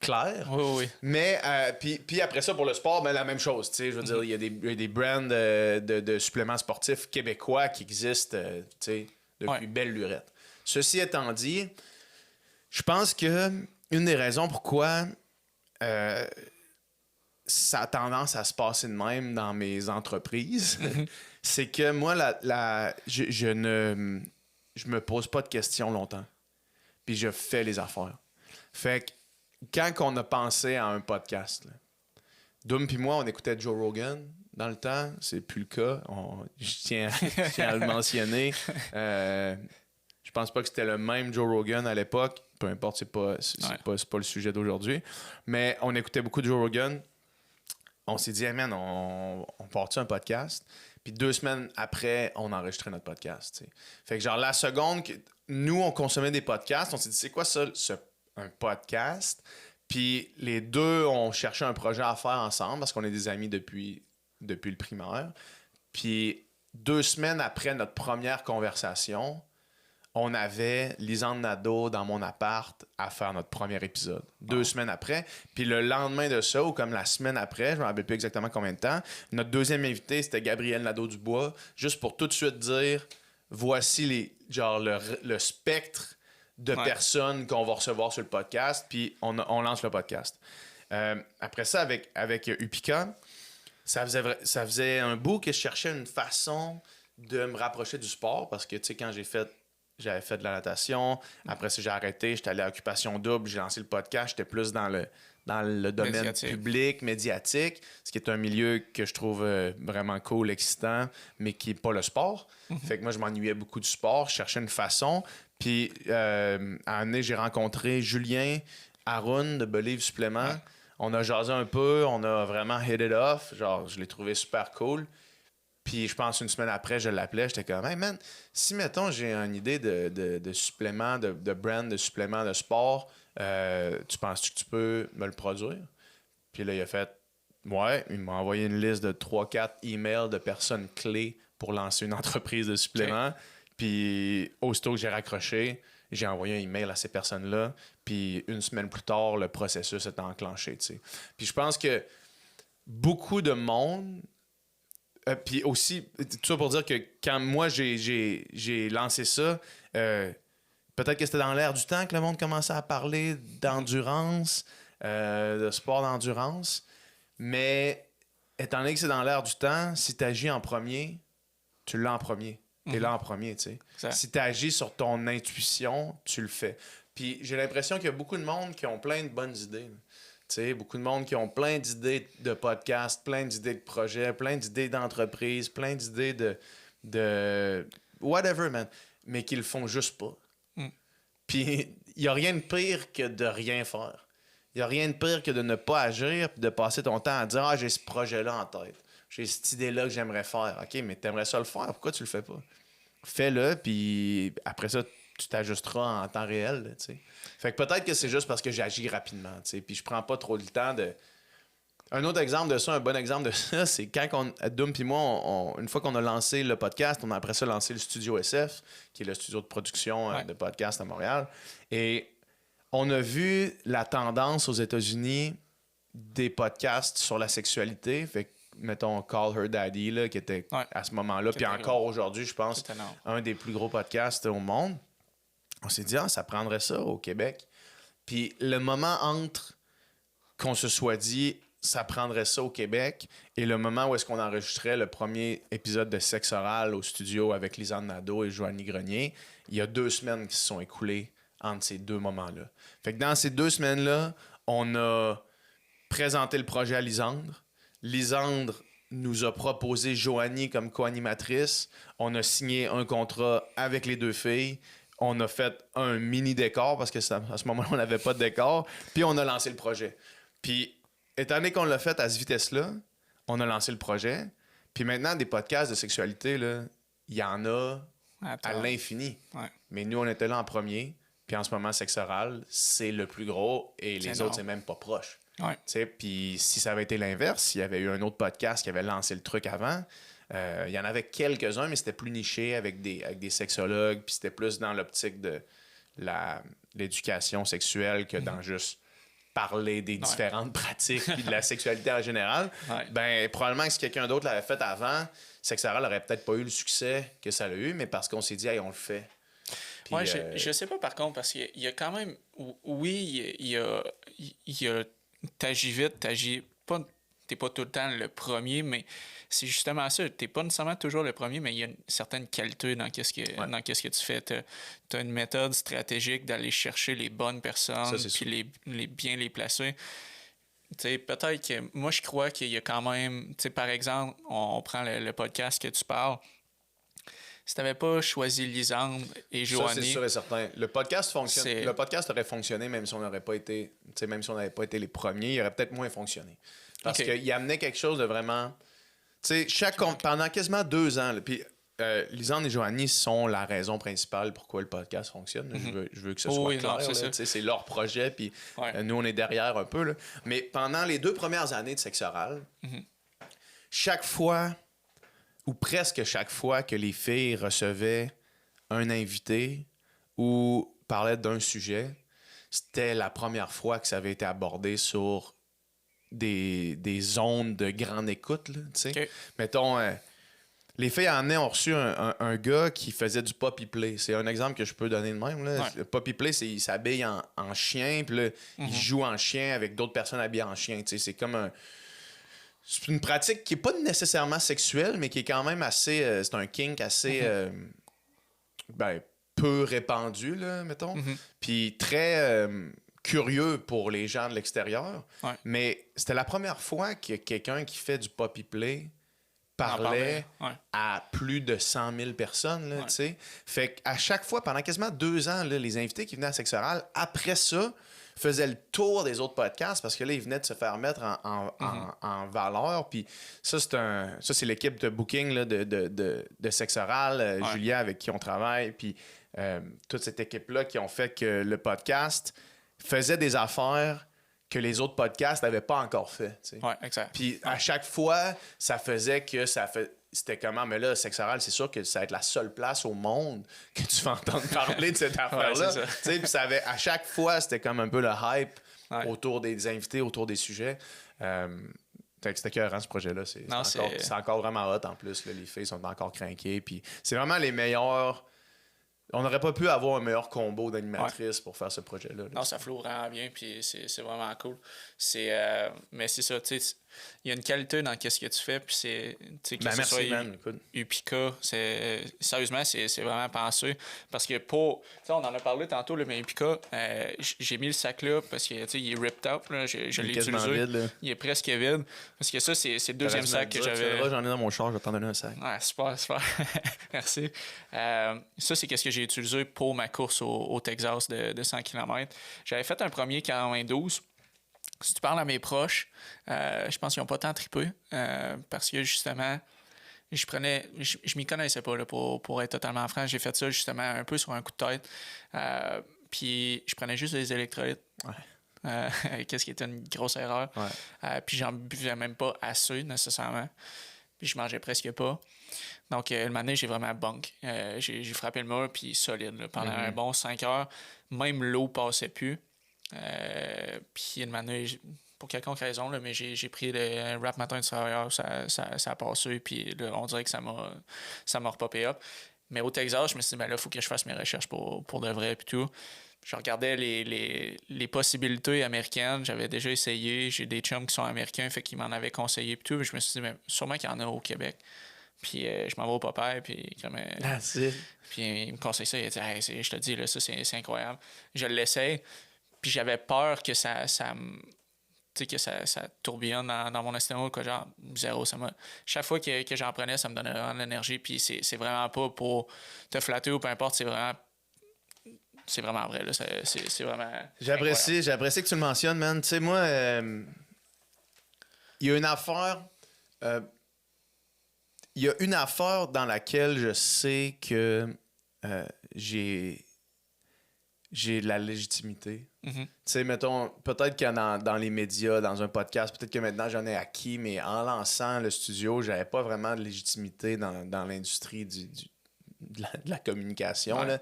clair. Oui. Mais puis après ça, pour le sport, ben, la même chose. Je veux dire, il y a des brands de suppléments sportifs québécois qui existent depuis belle lurette. Ceci étant dit, je pense que une des raisons pourquoi ça a tendance à se passer de même dans mes entreprises, c'est que moi, je me pose pas de questions longtemps. Puis je fais les affaires. Fait que quand on a pensé à un podcast, là, Doom puis moi, on écoutait Joe Rogan dans le temps. C'est plus le cas. Je tiens à le mentionner. Je pense pas que c'était le même Joe Rogan à l'époque. Peu importe, c'est pas le sujet d'aujourd'hui. Mais on écoutait beaucoup de Joe Rogan. On s'est dit, hey man, on part-tu un podcast? Puis 2 semaines après, on enregistrait notre podcast. T'sais. Fait que genre, la seconde que nous, on consommait des podcasts, on s'est dit, c'est quoi ça, un podcast? Puis les deux, on cherchait un projet à faire ensemble parce qu'on est des amis depuis le primaire. Puis 2 semaines après notre première conversation, on avait Lisanne Nadeau dans mon appart à faire notre premier épisode. 2 semaines après. Puis le lendemain de ça, ou comme la semaine après, je ne me rappelle plus exactement combien de temps, notre deuxième invité, c'était Gabriel Nadeau-Dubois, juste pour tout de suite dire, voici le spectre de personnes qu'on va recevoir sur le podcast, puis on lance le podcast. Après ça, avec Upika, ça faisait un bout que je cherchais une façon de me rapprocher du sport, parce que, tu sais, quand j'avais fait de la natation. Après ça, j'ai arrêté. J'étais allé à Occupation Double. J'ai lancé le podcast. J'étais plus dans le domaine public, médiatique, ce qui est un milieu que je trouve vraiment cool, excitant, mais qui n'est pas le sport. Fait que moi, je m'ennuyais beaucoup du sport. Je cherchais une façon. Puis, à un moment donné, j'ai rencontré Julien Haroun de Believe Supplément. Ouais. On a jasé un peu. On a vraiment hit it off. Genre, je l'ai trouvé super cool. Puis je pense 1 semaine après, je l'appelais, j'étais comme, hey man, si mettons j'ai une idée de supplément, de brand, de supplément de sport, tu penses-tu que tu peux me le produire? Puis là, il a fait, ouais, il m'a envoyé une liste de 3-4 emails de personnes clés pour lancer une entreprise de suppléments. Okay. Puis aussitôt que j'ai raccroché, j'ai envoyé un email à ces personnes-là. Puis 1 semaine plus tard, le processus est enclenché, tu sais. Puis je pense que beaucoup de monde. Puis aussi, tout ça pour dire que quand moi j'ai lancé ça, peut-être que c'était dans l'air du temps que le monde commençait à parler d'endurance, de sport d'endurance. Mais étant donné que c'est dans l'air du temps, si tu agis en premier, tu l'as en premier. T'es là en premier, tu sais. Si tu agis sur ton intuition, tu le fais. Puis j'ai l'impression qu'il y a beaucoup de monde qui ont plein de bonnes idées. T'sais, beaucoup de monde qui ont plein d'idées de podcasts, plein d'idées de projets, plein d'idées d'entreprises, plein d'idées de whatever, man, mais qui le font juste pas. Puis il n'y a rien de pire que de rien faire. Il n'y a rien de pire que de ne pas agir et de passer ton temps à dire « Ah, j'ai ce projet-là en tête. J'ai cette idée-là que j'aimerais faire. » OK, mais t'aimerais ça le faire. Pourquoi tu le fais pas? Fais-le, puis après ça, tu t'ajusteras en temps réel, tu sais. Fait que peut-être que c'est juste parce que j'agis rapidement, tu sais, puis je prends pas trop le temps de... Un autre exemple de ça, un bon exemple de ça, c'est quand Doom puis moi, une fois qu'on a lancé le podcast, on a après ça lancé le Studio SF, qui est le studio de production de podcast à Montréal, et on a vu la tendance aux États-Unis des podcasts sur la sexualité, fait que mettons Call Her Daddy, là, qui était à ce moment-là, puis encore aujourd'hui, je pense, un des plus gros podcasts au monde. On s'est dit, ça prendrait ça au Québec. Puis le moment entre qu'on se soit dit, ça prendrait ça au Québec, et le moment où est-ce qu'on enregistrait le premier épisode de Sexe oral au studio avec Lisanne Nadeau et Joanie Grenier, il y a 2 semaines qui se sont écoulées entre ces deux moments-là. Fait que dans ces 2 semaines-là, on a présenté le projet à Lisandre. Lisandre nous a proposé Joanie comme co-animatrice. On a signé un contrat avec les 2 filles. On a fait un mini décor parce que à ce moment-là, on n'avait pas de décor. Puis on a lancé le projet. Puis, étant donné qu'on l'a fait à cette vitesse-là, on a lancé le projet. Puis maintenant, des podcasts de sexualité, là, il y en a à l'infini. Ouais. Mais nous, on était là en premier. Puis en ce moment, Sexe Oral, c'est le plus gros et les autres, c'est même pas proche. Ouais. Puis si ça avait été l'inverse, s'il y avait eu un autre podcast qui avait lancé le truc avant, il y en avait quelques-uns, mais c'était plus niché avec des sexologues, puis c'était plus dans l'optique de l'éducation sexuelle que dans juste parler des différentes pratiques puis de la sexualité en général. Ben probablement que si quelqu'un d'autre l'avait fait avant, Sexe Oral aurait peut-être pas eu le succès que ça a eu, mais parce qu'on s'est dit, hey, on le fait. Puis, je sais pas par contre, parce qu'il y a quand même. Oui, il y a t'agis vite, t'agis pas. T'es pas tout le temps le premier, mais c'est justement ça. T'es pas nécessairement toujours le premier, mais il y a une certaine qualité dans qu'est-ce que tu fais. T'as une méthode stratégique d'aller chercher les bonnes personnes, puis bien les placer. T'sais, peut-être que moi je crois qu'il y a quand même, par exemple, on prend le podcast que tu parles. Si tu n'avais pas choisi Lisandre et Joanie... Ça, c'est sûr et certain. Le podcast aurait fonctionné même si on n'aurait pas été... Même si on n'avait pas été les premiers, il aurait peut-être moins fonctionné. Parce qu'il amenait quelque chose de vraiment... Pendant quasiment 2 ans, puis Lisandre et Joanie sont la raison principale pourquoi le podcast fonctionne. Je veux que ce soit clair. C'est leur projet, puis nous, on est derrière un peu. Là. Mais pendant les 2 premières années de Sexe Oral, chaque fois... ou presque chaque fois que les filles recevaient un invité ou parlaient d'un sujet, c'était la première fois que ça avait été abordé sur des zones de grande écoute. Là, mettons, les filles en ont reçu un gars qui faisait du poppy play. C'est un exemple que je peux donner de même. Là. Le poppy play, c'est il s'habille en chien, puis là, il joue en chien avec d'autres personnes habillées en chien. C'est comme c'est une pratique qui n'est pas nécessairement sexuelle, mais qui est quand même assez... c'est un kink assez peu répandu, là, mettons. Puis très curieux pour les gens de l'extérieur. Mais c'était la première fois que quelqu'un qui fait du poppy play parlait à plus de 100 000 personnes. Là, fait qu'à chaque fois, pendant quasiment 2 ans, là, les invités qui venaient à Sexe Oral, après ça, faisait le tour des autres podcasts parce que là, ils venaient de se faire mettre en valeur. Puis ça, c'est l'équipe de booking là, de Sexe Oral, Julia, avec qui on travaille, puis toute cette équipe-là qui ont fait que le podcast faisait des affaires que les autres podcasts n'avaient pas encore fait. Oui, exact. Puis à chaque fois, ça faisait que c'était comment, mais là, Sexe Oral, c'est sûr que ça va être la seule place au monde que tu vas entendre parler de cette affaire-là. Puis à chaque fois, c'était comme un peu le hype autour des invités, autour des sujets. C'était écœurant, ce projet-là. C'est encore vraiment hot en plus. Là, les filles sont encore crinquées. Puis c'est vraiment les meilleurs. On n'aurait pas pu avoir un meilleur combo d'animatrices pour faire ce projet-là. Non, ça floue vraiment bien, puis c'est vraiment cool. Mais c'est ça, tu sais, il y a une qualité dans ce que tu fais, puis c'est... merci, man. Upica, sérieusement, c'est vraiment pensé. Parce que pour... Tu sais, on en a parlé tantôt, là, mais Upica, j'ai mis le sac là parce que, tu sais, il est ripped up, là, je l'ai utilisé. Vide, il est presque vide. Parce que ça, c'est le deuxième sac que j'avais... J'en ai dans mon char, je vais t'en donner un sac. Ouais, super. Merci. Ça, c'est ce que j'ai utilisé pour ma course au Texas de 100 km. J'avais fait un premier 92. Si tu parles à mes proches, je pense qu'ils n'ont pas tant trippé parce que justement, je m'y connaissais pas là, pour être totalement franc. J'ai fait ça justement un peu sur un coup de tête. Puis je prenais juste des électrolytes. Qu'est-ce qui était une grosse erreur. Puis j'en buvais même pas assez nécessairement. Puis je mangeais presque pas. Donc, le matin, j'ai vraiment bunk. J'ai frappé le mur, puis solide. Là, pendant un bon 5 heures, même l'eau passait plus. Puis une année, pour quelconque raison, là, mais j'ai pris le rap matin du travailleur, ça a passé, puis là, on dirait que ça m'a repopé up. Mais au Texas, je me suis dit, ben là, il faut que je fasse mes recherches pour de vrai, puis tout. Je regardais les possibilités américaines, j'avais déjà essayé, j'ai des chums qui sont américains, fait qu'ils m'en avaient conseillé, puis tout. Je me suis dit, mais sûrement qu'il y en a au Québec. Puis je m'en vais au Popeye, puis comme... puis il me conseille ça, il a dit hey, je te dis, là, ça, c'est incroyable. Je l'essaye, puis j'avais peur que ça tourbillonne dans mon estomac, quoi, genre, zéro. Chaque fois que j'en prenais, ça me donnait vraiment de l'énergie, puis c'est vraiment pas pour te flatter ou peu importe, c'est vraiment vrai, là. C'est vraiment. J'apprécie que tu le mentionnes, man. Tu sais, moi, il y a une affaire. Il y a une affaire dans laquelle je sais que j'ai de la légitimité. Tu sais, mettons, peut-être que dans les médias, dans un podcast, peut-être que maintenant j'en ai acquis, mais en lançant le studio, j'avais pas vraiment de légitimité dans l'industrie de la communication. Ouais. Là.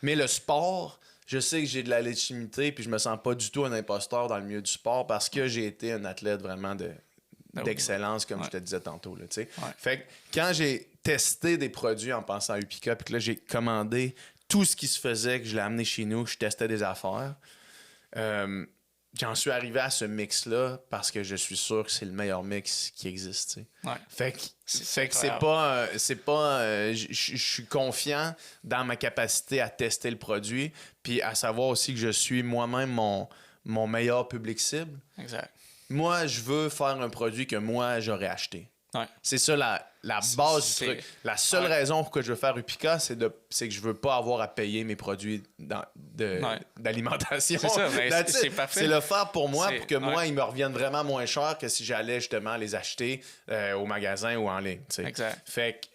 Mais le sport, je sais que j'ai de la légitimité, puis je me sens pas du tout un imposteur dans le milieu du sport parce que j'ai été un athlète vraiment d'excellence, comme je te disais tantôt. Là, fait que quand j'ai testé des produits en pensant à Upica, puis que là, j'ai commandé tout ce qui se faisait, que je l'ai amené chez nous, je testais des affaires, j'en suis arrivé à ce mix-là parce que je suis sûr que c'est le meilleur mix qui existe. Tu sais. Fait que c'est pas je suis confiant dans ma capacité à tester le produit, puis à savoir aussi que je suis moi-même mon meilleur public cible. Exact. Moi, je veux faire un produit que moi, j'aurais acheté. Ouais. C'est ça la base du truc. La seule raison pour que je veux faire Upica, c'est que je veux pas avoir à payer mes produits d'alimentation. C'est ça, mais c'est parfait. C'est le faire pour moi, pour que moi, ils me reviennent vraiment moins cher que si j'allais justement les acheter au magasin ou en ligne. T'sais. Exact.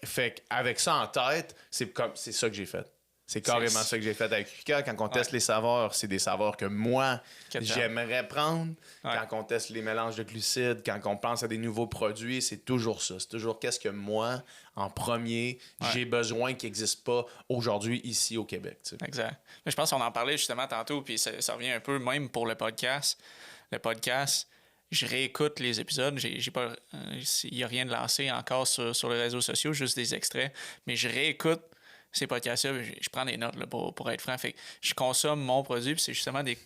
Fait avec ça en tête, c'est ça que j'ai fait. C'est carrément ça que j'ai fait avec Upica. Quand on teste les saveurs, c'est des saveurs que moi, j'aimerais prendre. Quand on teste les mélanges de glucides, quand on pense à des nouveaux produits, c'est toujours ça. C'est toujours qu'est-ce que moi, en premier, j'ai besoin qui n'existe pas aujourd'hui ici au Québec. T'sais. Exact. Mais je pense qu'on en parlait justement tantôt, puis ça revient un peu même pour le podcast. Le podcast, je réécoute les épisodes. Il n'y a rien de lancé encore sur les réseaux sociaux, juste des extraits. Mais je réécoute ces podcasts-là, je prends des notes là, pour être franc. Fait que je consomme mon produit, puis c'est justement des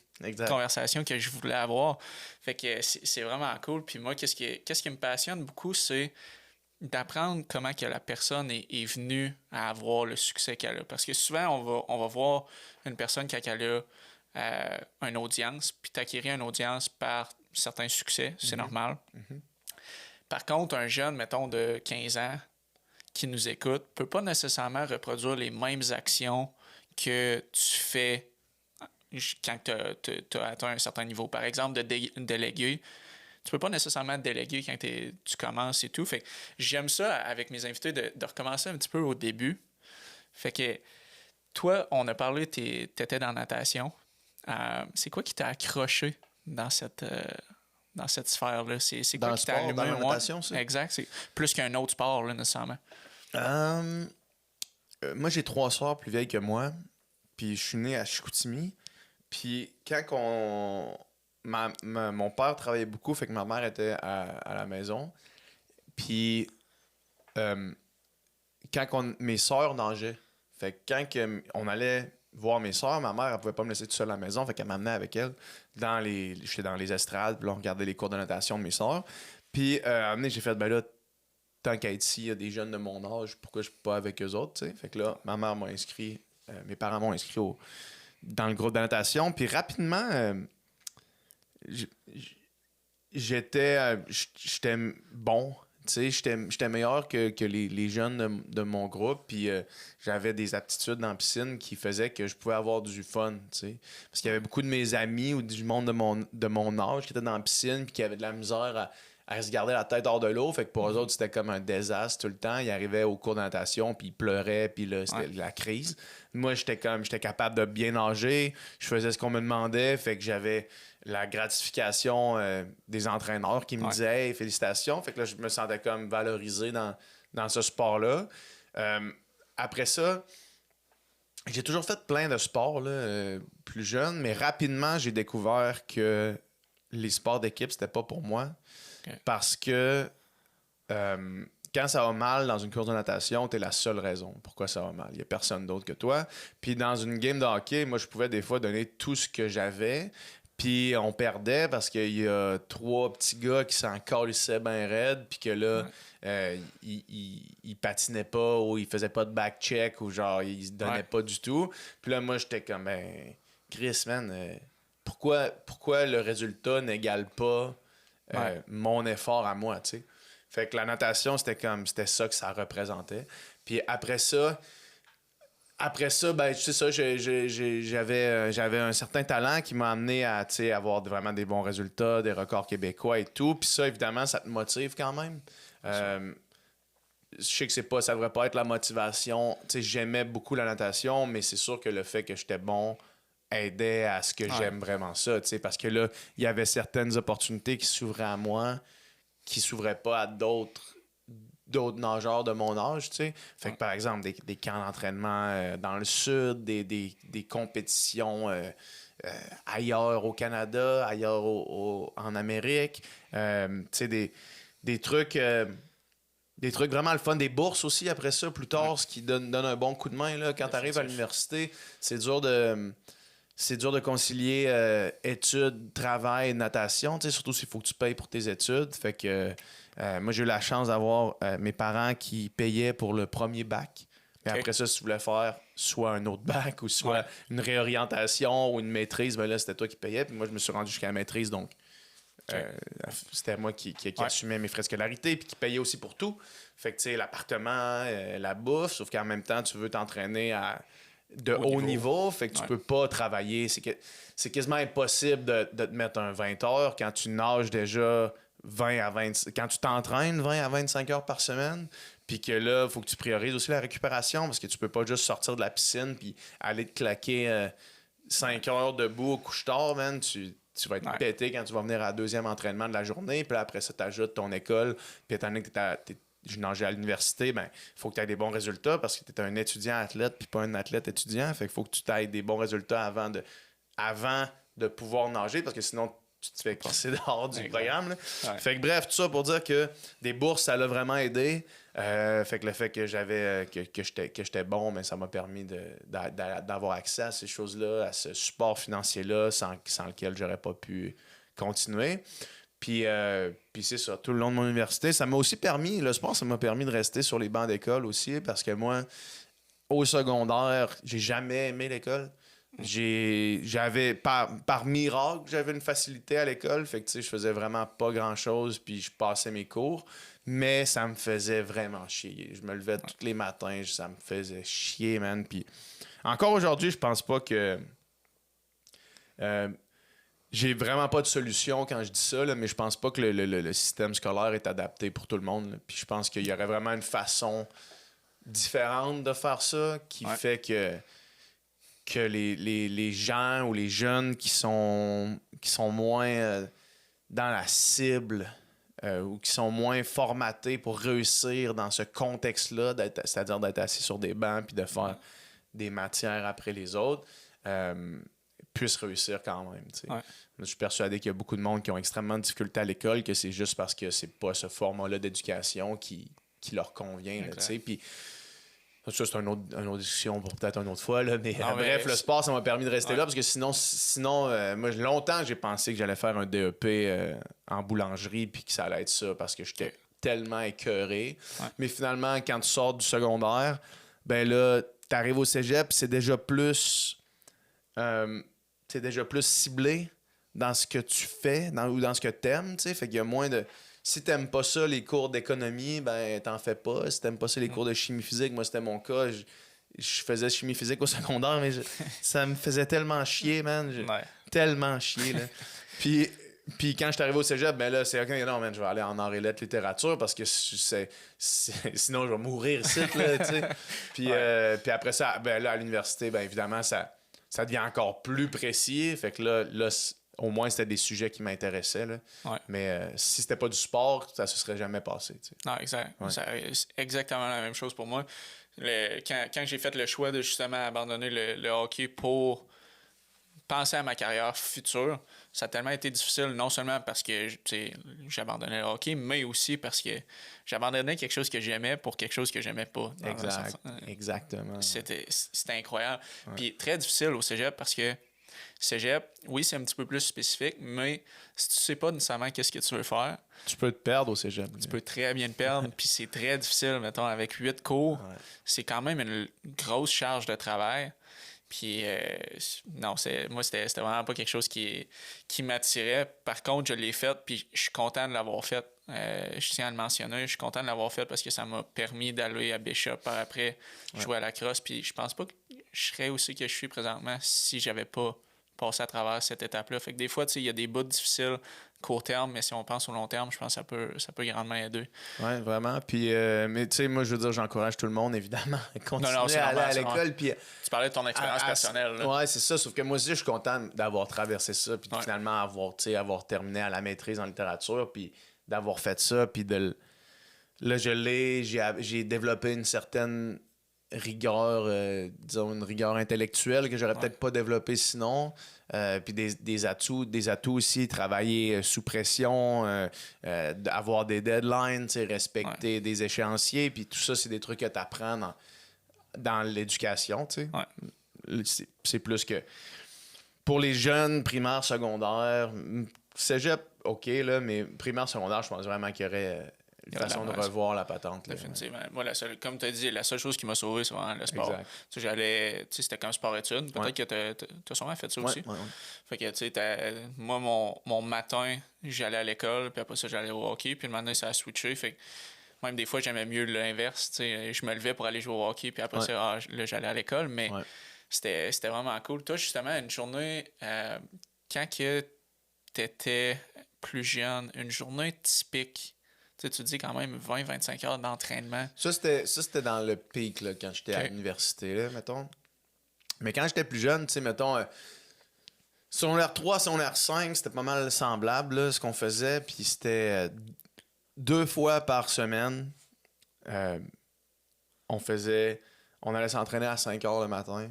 conversations que je voulais avoir. Fait que c'est vraiment cool. Puis moi, qu'est-ce qui me passionne beaucoup, c'est d'apprendre comment que la personne est venue à avoir le succès qu'elle a. Parce que souvent, on va voir une personne quand elle a une audience, puis t'acquérir une audience par certains succès, c'est normal. Par contre, un jeune, mettons, de 15 ans, qui nous écoute peut pas nécessairement reproduire les mêmes actions que tu fais quand tu as atteint un certain niveau. Par exemple, de déléguer. Tu peux pas nécessairement déléguer quand tu commences et tout. Fait que j'aime ça avec mes invités de recommencer un petit peu au début. Fait que toi, on a parlé, t'étais dans la natation. C'est quoi qui t'a accroché dans cette sphère-là? C'est quoi qui t'a allumé? Dans la natation, ça? Exact. C'est plus qu'un autre sport, là, nécessairement. Moi, j'ai 3 sœurs plus vieilles que moi. Puis je suis né à Chicoutimi. Puis quand mon père travaillait beaucoup, fait que ma mère était à la maison. Puis mes sœurs nageaient. Fait que quand on allait voir mes sœurs, ma mère, elle pouvait pas me laisser tout seul à la maison. Fait qu'elle m'amenait avec elle. J'étais dans les estrades. Puis là, on regardait les cours de natation de mes sœurs. Puis à un moment donné, j'ai fait, ben là, tant qu'à être ici, il y a des jeunes de mon âge, pourquoi je suis pas avec eux autres, tu sais? Fait que là, ma mère m'a inscrit, mes parents m'ont inscrit dans le groupe de natation. Puis rapidement, j'étais bon, tu sais, j'étais meilleur que les jeunes de mon groupe, puis j'avais des aptitudes dans la piscine qui faisaient que je pouvais avoir du fun, tu sais. Parce qu'il y avait beaucoup de mes amis ou du monde de mon âge qui étaient dans la piscine puis qui avaient de la misère à se garder la tête hors de l'eau. Fait que pour eux autres, c'était comme un désastre tout le temps. Ils arrivaient au cours de natation, puis ils pleuraient, puis là, c'était la crise. Moi, j'étais capable de bien nager. Je faisais ce qu'on me demandait. Fait que j'avais la gratification des entraîneurs qui me disaient « Hey, félicitations ». Fait que là, je me sentais comme valorisé dans ce sport-là. Après ça, j'ai toujours fait plein de sports là, plus jeune, mais rapidement, j'ai découvert que les sports d'équipe, c'était pas pour moi. Parce que quand ça va mal dans une course de natation, t'es la seule raison pourquoi ça va mal. Il n'y a personne d'autre que toi. Puis dans une game de hockey, moi, je pouvais des fois donner tout ce que j'avais. Puis on perdait parce qu'il y a 3 petits gars qui s'en calissaient bien raide, puis que là, ils patinaient pas ou ils faisaient pas de back-check ou genre, ils se donnaient pas du tout. Puis là, moi, j'étais comme, ben, Chris, man, pourquoi le résultat n'égale pas mon effort à moi, tu sais? Fait que la natation, c'était ça que ça représentait. Puis après ça, ben, c'est ça, j'avais un certain talent qui m'a amené à avoir vraiment des bons résultats, des records québécois et tout. Puis ça, évidemment, ça te motive quand même. Je sais que ça devrait pas être la motivation. T'sais, j'aimais beaucoup la natation, mais c'est sûr que le fait que j'étais bon aidait à ce que j'aime vraiment ça. Parce que là, il y avait certaines opportunités qui s'ouvraient à moi, qui s'ouvraient pas à d'autres nageurs de mon âge, tu sais. Fait que, par exemple, des camps d'entraînement dans le sud, des compétitions ailleurs au Canada, ailleurs en Amérique, tu sais, des trucs... des trucs vraiment le fun, des bourses aussi après ça, plus tard, ce qui donne un bon coup de main. Là. Quand tu arrives à l'université, c'est dur de concilier études, travail, natation, surtout s'il faut que tu payes pour tes études. Fait que moi, j'ai eu la chance d'avoir mes parents qui payaient pour le premier bac. Mais après ça, si tu voulais faire soit un autre bac ou soit une réorientation ou une maîtrise, ben là, c'était toi qui payais. Puis moi, je me suis rendu jusqu'à la maîtrise, donc c'était moi qui assumais mes frais de scolarité puis qui payait aussi pour tout. Fait que, tu sais, l'appartement, la bouffe, sauf qu'en même temps, tu veux t'entraîner de haut niveau. Fait que tu peux pas travailler. C'est quasiment impossible de te mettre un 20 heures quand tu nages déjà 20 à 20... Quand tu t'entraînes 20 à 25 heures par semaine, puis que là, il faut que tu priorises aussi la récupération parce que tu peux pas juste sortir de la piscine puis aller te claquer 5 heures debout au couche-tard, man. Tu vas être pété quand tu vas venir à la deuxième entraînement de la journée. Puis après ça, tu ajoutes ton école. Puis étant donné que je nageais à l'université, ben il faut que tu aies des bons résultats parce que tu es un étudiant athlète puis pas un athlète étudiant. Fait qu'il faut que tu aies des bons résultats avant de pouvoir nager parce que sinon, tu te fais crisser dehors du programme. Fait que bref, tout ça pour dire que des bourses, ça l'a vraiment aidé. Fait que le fait que j'étais bon, mais ça m'a permis d'avoir accès à ces choses-là, à ce support financier-là, sans lequel j'aurais pas pu continuer. Puis c'est ça, tout le long de mon université. Ça m'a aussi permis, le sport, ça m'a permis de rester sur les bancs d'école aussi, parce que moi, au secondaire, j'ai jamais aimé l'école. J'avais par miracle, j'avais une facilité à l'école, fait que je faisais vraiment pas grand-chose, puis je passais mes cours, mais ça me faisait vraiment chier. Je me levais tous les matins, ça me faisait chier, man. Puis encore aujourd'hui, je pense pas que j'ai vraiment pas de solution quand je dis ça, là, mais je pense pas que le système scolaire est adapté pour tout le monde. Là. Puis je pense qu'il y aurait vraiment une façon différente de faire ça qui fait que les gens ou les jeunes qui sont moins dans la cible ou qui sont moins formatés pour réussir dans ce contexte-là, c'est-à-dire d'être assis sur des bancs puis de faire des matières après les autres, puissent réussir quand même. Je suis persuadé qu'il y a beaucoup de monde qui ont extrêmement de difficultés à l'école, que c'est juste parce que c'est pas ce format-là d'éducation qui leur convient. Puis ça, c'est une autre discussion pour peut-être une autre fois. Là, mais bref, le sport, ça m'a permis de rester là parce que sinon moi, longtemps, j'ai pensé que j'allais faire un DEP en boulangerie puis que ça allait être ça parce que j'étais tellement écœuré. Mais finalement, quand tu sors du secondaire, ben là, t'arrives au cégep, c'est déjà plus ciblé dans ce que tu fais ou dans ce que t'aimes. Fait qu'il y a moins de... Si t'aimes pas ça, les cours d'économie, ben t'en fais pas. Si t'aimes pas ça, les cours de chimie physique, moi c'était mon cas. Je faisais chimie physique au secondaire, mais ça me faisait tellement chier, man. Tellement chier, là. Puis quand je suis arrivé au cégep, ben là, c'est OK, non, man, je vais aller en arts et lettres littérature parce que sinon je vais mourir ici, là, tu sais. Puis après ça, ben là, à l'université, ben évidemment, ça devient encore plus précis. Fait que là au moins, c'était des sujets qui m'intéressaient. Là. Mais si c'était pas du sport, ça se serait jamais passé. T'sais. Non, exact. C'est exactement la même chose pour moi. Quand j'ai fait le choix de justement abandonner le hockey pour penser à ma carrière future, ça a tellement été difficile, non seulement parce que j'abandonnais le hockey, mais aussi parce que j'abandonnais quelque chose que j'aimais pour quelque chose que j'aimais pas. Exactement. C'était incroyable. Puis très difficile au cégep parce que Cégep, oui, c'est un petit peu plus spécifique, mais si tu sais pas nécessairement qu'est-ce que tu veux faire, Tu peux te perdre au cégep. tu peux très bien te perdre, puis c'est très difficile, mettons, avec 8 cours, Ouais. c'est quand même une grosse charge de travail. Puis, non, moi, c'était vraiment pas quelque chose qui m'attirait. Par contre, je l'ai fait, puis je suis content de l'avoir fait. Je tiens à le mentionner, je suis content de l'avoir fait parce que ça m'a permis d'aller à Bishop par après, jouer à la crosse. Puis, je pense pas que je serais aussi que je suis présentement si j'avais pas passé à travers cette étape-là. Fait que des fois, tu sais, il y a des bouts difficiles court terme, mais si on pense au long terme, je pense que ça peut grandement aider. Oui, vraiment. Puis, mais tu sais, moi, je veux dire, j'encourage tout le monde, évidemment, à continuer Non, c'est à aller normal, à c'est l'école. Puis, Tu parlais de ton expérience personnelle. Là. ouais, c'est ça. Sauf que moi aussi, je suis content d'avoir traversé ça. Puis, Ouais. finalement, avoir terminé à la maîtrise en littérature. Puis, d'avoir fait ça. Puis, là, j'ai développé une certaine rigueur, disons, une rigueur intellectuelle que j'aurais peut-être pas développée sinon. Puis des atouts aussi, travailler sous pression, avoir des deadlines, respecter des échéanciers, puis tout ça, c'est des trucs que tu apprends dans l'éducation, tu sais. Ouais. C'est plus que... Pour les jeunes, primaire, secondaire, cégep, OK, là, mais primaire, secondaire, je pense vraiment qu'il y aurait une façon de revoir la patente. Là. Définitivement. Moi, comme tu as dit, la seule chose qui m'a sauvé, c'est vraiment le sport. Tu sais, c'était comme sport-études. Peut-être que tu as sûrement fait ça aussi. Fait que, tu sais, moi, mon matin, j'allais à l'école, puis après ça, j'allais au hockey, puis le matin, ça a switché. Fait que même des fois, j'aimais mieux l'inverse. Tu sais, je me levais pour aller jouer au hockey, puis après ça, là, j'allais à l'école, mais c'était vraiment cool. Toi, justement, une journée, quand tu étais plus jeune, une journée typique, tu te dis quand même 20-25 heures d'entraînement. Ça, c'était dans le pic, là, quand j'étais à l'université, là, mettons. Mais quand j'étais plus jeune, tu sais, mettons, secondaire 3, secondaire 5, c'était pas mal semblable, là, ce qu'on faisait. Puis c'était 2 fois par semaine. On allait s'entraîner à 5 heures le matin,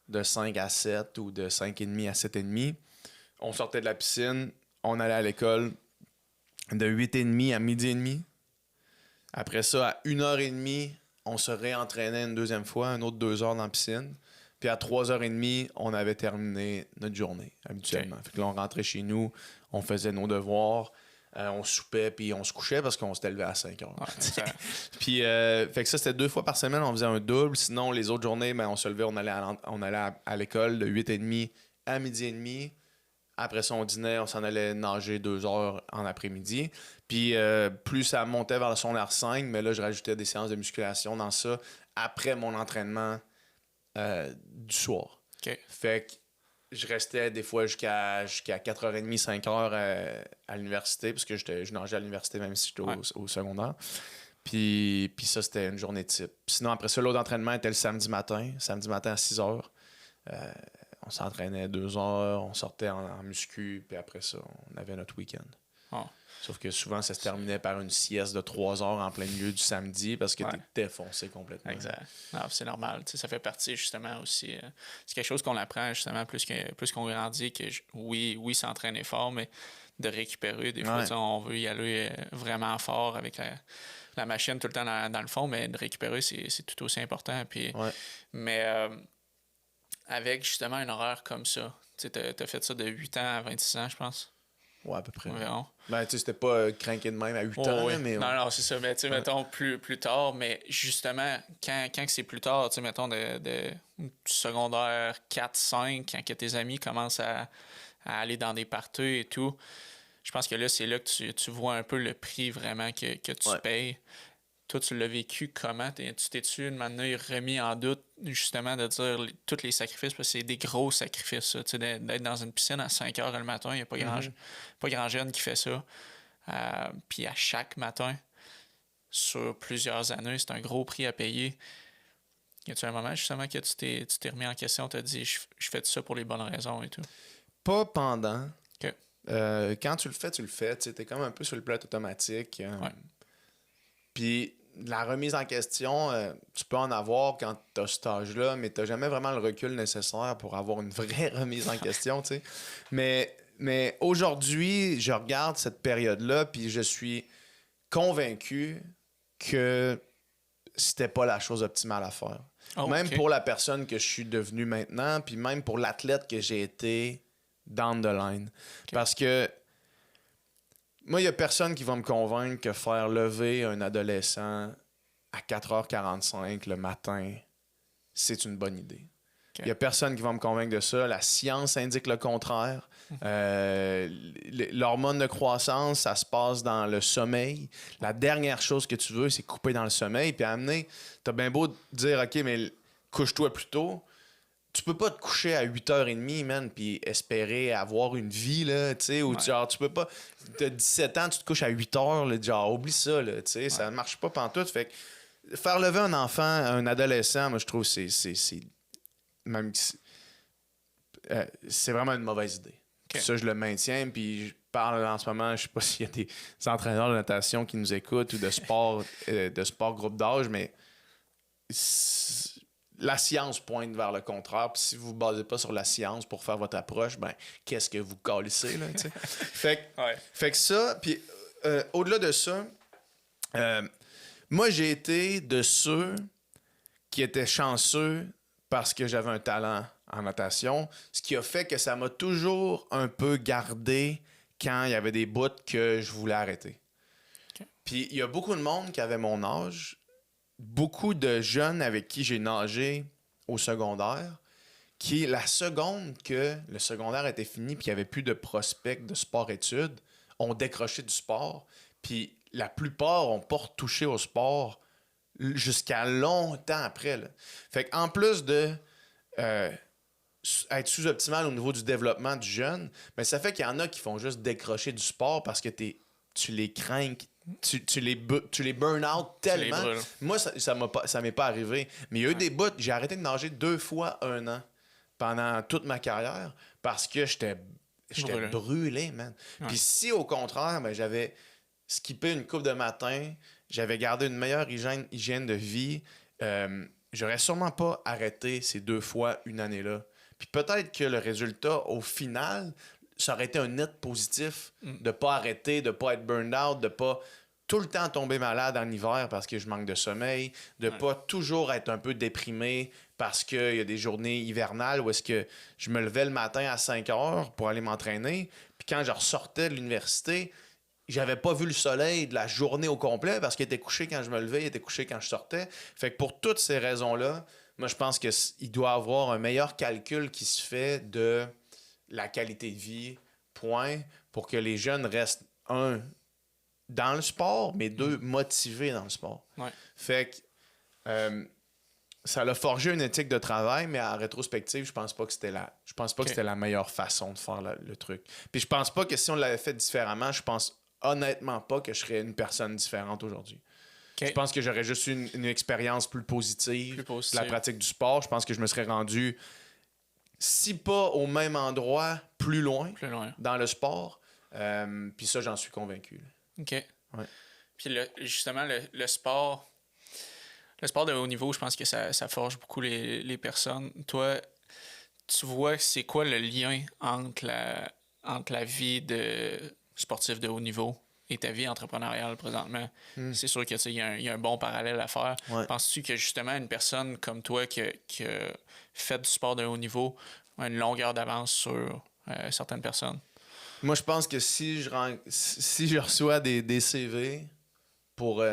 de 5 à 7 ou de 5h30 à 7h30. On sortait de la piscine, on allait à l'école de 8h30 à 12h30. Après ça, à 1h30, on se réentraînait une deuxième fois, un autre 2 heures dans la piscine. Puis à 3h30, on avait terminé notre journée, habituellement. Fait que là, on rentrait chez nous, on faisait nos devoirs, on soupait, puis on se couchait parce qu'on s'était levé à 5 heures. Puis, fait que ça, c'était 2 fois par semaine, on faisait un double. Sinon, les autres journées, ben, on se levait, on allait à l'école de 8h30 à 12h30. Après ça, on dînait, on s'en allait nager 2 heures en après-midi. Puis plus ça montait vers le secondaire 5, mais là, je rajoutais des séances de musculation dans ça après mon entraînement du soir. Fait que je restais des fois jusqu'à 4h30, 5h à l'université, parce que je nageais à l'université même si j'étais au secondaire. Puis ça, c'était une journée type. Puis sinon, après ça, l'autre entraînement était le samedi matin à 6h. On s'entraînait 2 heures, on sortait en muscu, puis après ça, on avait notre week-end. Oh. Sauf que souvent, ça se terminait par une sieste de 3 heures en plein milieu du samedi parce que t'es défoncé complètement. Exact. Non, c'est normal. Ça fait partie justement aussi. C'est quelque chose qu'on apprend justement plus qu'on grandit, que oui, s'entraîner fort, mais de récupérer. Des fois, on veut y aller vraiment fort avec la machine tout le temps dans le fond, mais de récupérer, c'est tout aussi important. Puis, mais avec justement un horaire comme ça, tu as fait ça de 8 ans à 26 ans, je pense. Ouais, à peu près. Environ. Ben, tu sais, c'était pas craqué de même à 8 ans, oui. mais... Non, c'est ça. Mais tu sais, mettons, plus tard, mais justement, quand c'est plus tard, tu sais, mettons, de secondaire 4-5, quand que tes amis commencent à aller dans des parties et tout, je pense que là, c'est là que tu vois un peu le prix vraiment que tu payes. Toi, tu l'as vécu comment? Tu t'es-tu maintenant remis en doute, justement, de dire tous les sacrifices, parce que c'est des gros sacrifices, ça, d'être dans une piscine à 5 heures le matin, il n'y a pas grand jeune qui fait ça. Puis à chaque matin, sur plusieurs années, c'est un gros prix à payer. Y a-tu un moment, justement, que tu t'es remis en question, tu as dit, je fais ça pour les bonnes raisons et tout? Pas pendant. OK. Quand tu le fais, tu es comme un peu sur le pilote automatique. Puis la remise en question, tu peux en avoir quand tu as cet âge-là, mais tu n'as jamais vraiment le recul nécessaire pour avoir une vraie remise en question, tu sais. Mais aujourd'hui, je regarde cette période-là, puis je suis convaincu que c'était pas la chose optimale à faire. Oh, même OK. pour la personne que je suis devenu maintenant, puis même pour l'athlète que j'ai été down the line. Parce que moi, il n'y a personne qui va me convaincre que faire lever un adolescent à 4h45 le matin, c'est une bonne idée. Il n'y a personne qui va me convaincre de ça. La science indique le contraire. L'hormone de croissance, ça se passe dans le sommeil. La dernière chose que tu veux, c'est couper dans le sommeil. Puis amener, t'as bien beau dire, OK, mais couche-toi plus tôt. Tu peux pas te coucher à 8h30, man, puis espérer avoir une vie, là, tu sais, ou genre, tu peux pas... T'as 17 ans, tu te couches à 8h, là, genre, oublie ça, là, tu sais, ça ne marche pas pantoute. Fait que faire lever un enfant, un adolescent, moi, je trouve que c'est même c'est vraiment une mauvaise idée. Okay. Ça, je le maintiens. Puis je parle en ce moment, je sais pas s'il y a des entraîneurs de natation qui nous écoutent ou de sport groupe d'âge, mais la science pointe vers le contraire. Puis si vous ne vous basez pas sur la science pour faire votre approche, ben qu'est-ce que vous calissez, là, tu sais? fait que ça, puis au-delà de ça, moi, j'ai été de ceux qui étaient chanceux parce que j'avais un talent en natation, ce qui a fait que ça m'a toujours un peu gardé quand il y avait des bouts que je voulais arrêter. Okay. Puis il y a beaucoup de monde qui avait mon âge, beaucoup de jeunes avec qui j'ai nagé au secondaire, qui, la seconde que le secondaire était fini puis qu'il n'y avait plus de prospects de sport-études, ont décroché du sport. Puis la plupart n'ont pas retouché au sport jusqu'à longtemps après. Là. Fait qu'en plus de être sous-optimal au niveau du développement du jeune, mais ça fait qu'il y en a qui font juste décrocher du sport parce que tu les crains, tu les burn out tellement. Moi, ça m'est pas arrivé. Mais il y a eu des bouts, j'ai arrêté de nager 2 fois 1 an pendant toute ma carrière parce que j'étais brûlé, man. Puis si, au contraire, ben, j'avais skippé une couple de matin, j'avais gardé une meilleure hygiène de vie, j'aurais sûrement pas arrêté ces 2 fois une année-là. Puis peut-être que le résultat, au final, ça aurait été un net positif de pas arrêter, de pas être burned out, de pas tout le temps tomber malade en hiver parce que je manque de sommeil, de pas toujours être un peu déprimé parce qu'il y a des journées hivernales où est-ce que je me levais le matin à 5h pour aller m'entraîner. Puis quand je ressortais de l'université, j'avais pas vu le soleil de la journée au complet parce qu'il était couché quand je me levais, il était couché quand je sortais. Fait que pour toutes ces raisons-là, moi, je pense qu'il doit y avoir un meilleur calcul qui se fait de la qualité de vie, point, pour que les jeunes restent, un, dans le sport, mais deux, motivés dans le sport. Ouais. Fait que ça l'a forgé une éthique de travail, mais en rétrospective, je pense pas que c'était la meilleure façon de faire le truc. Puis je pense pas que si on l'avait fait différemment, je pense honnêtement pas que je serais une personne différente aujourd'hui. Okay. Je pense que j'aurais juste eu une expérience plus positive de la pratique du sport. Je pense que je me serais rendu, si pas au même endroit, plus loin. Dans le sport. Puis ça, j'en suis convaincu. Là. OK. Ouais. Puis justement, le sport... Le sport de haut niveau, je pense que ça forge beaucoup les personnes. Toi, tu vois, c'est quoi le lien entre la vie de sportif de haut niveau et ta vie entrepreneuriale présentement? C'est sûr qu'il y a un bon parallèle à faire. Ouais. Penses-tu que justement une personne comme toi qui a fait du sport de haut niveau a une longueur d'avance sur certaines personnes? Moi, je pense que si je reçois des CV pour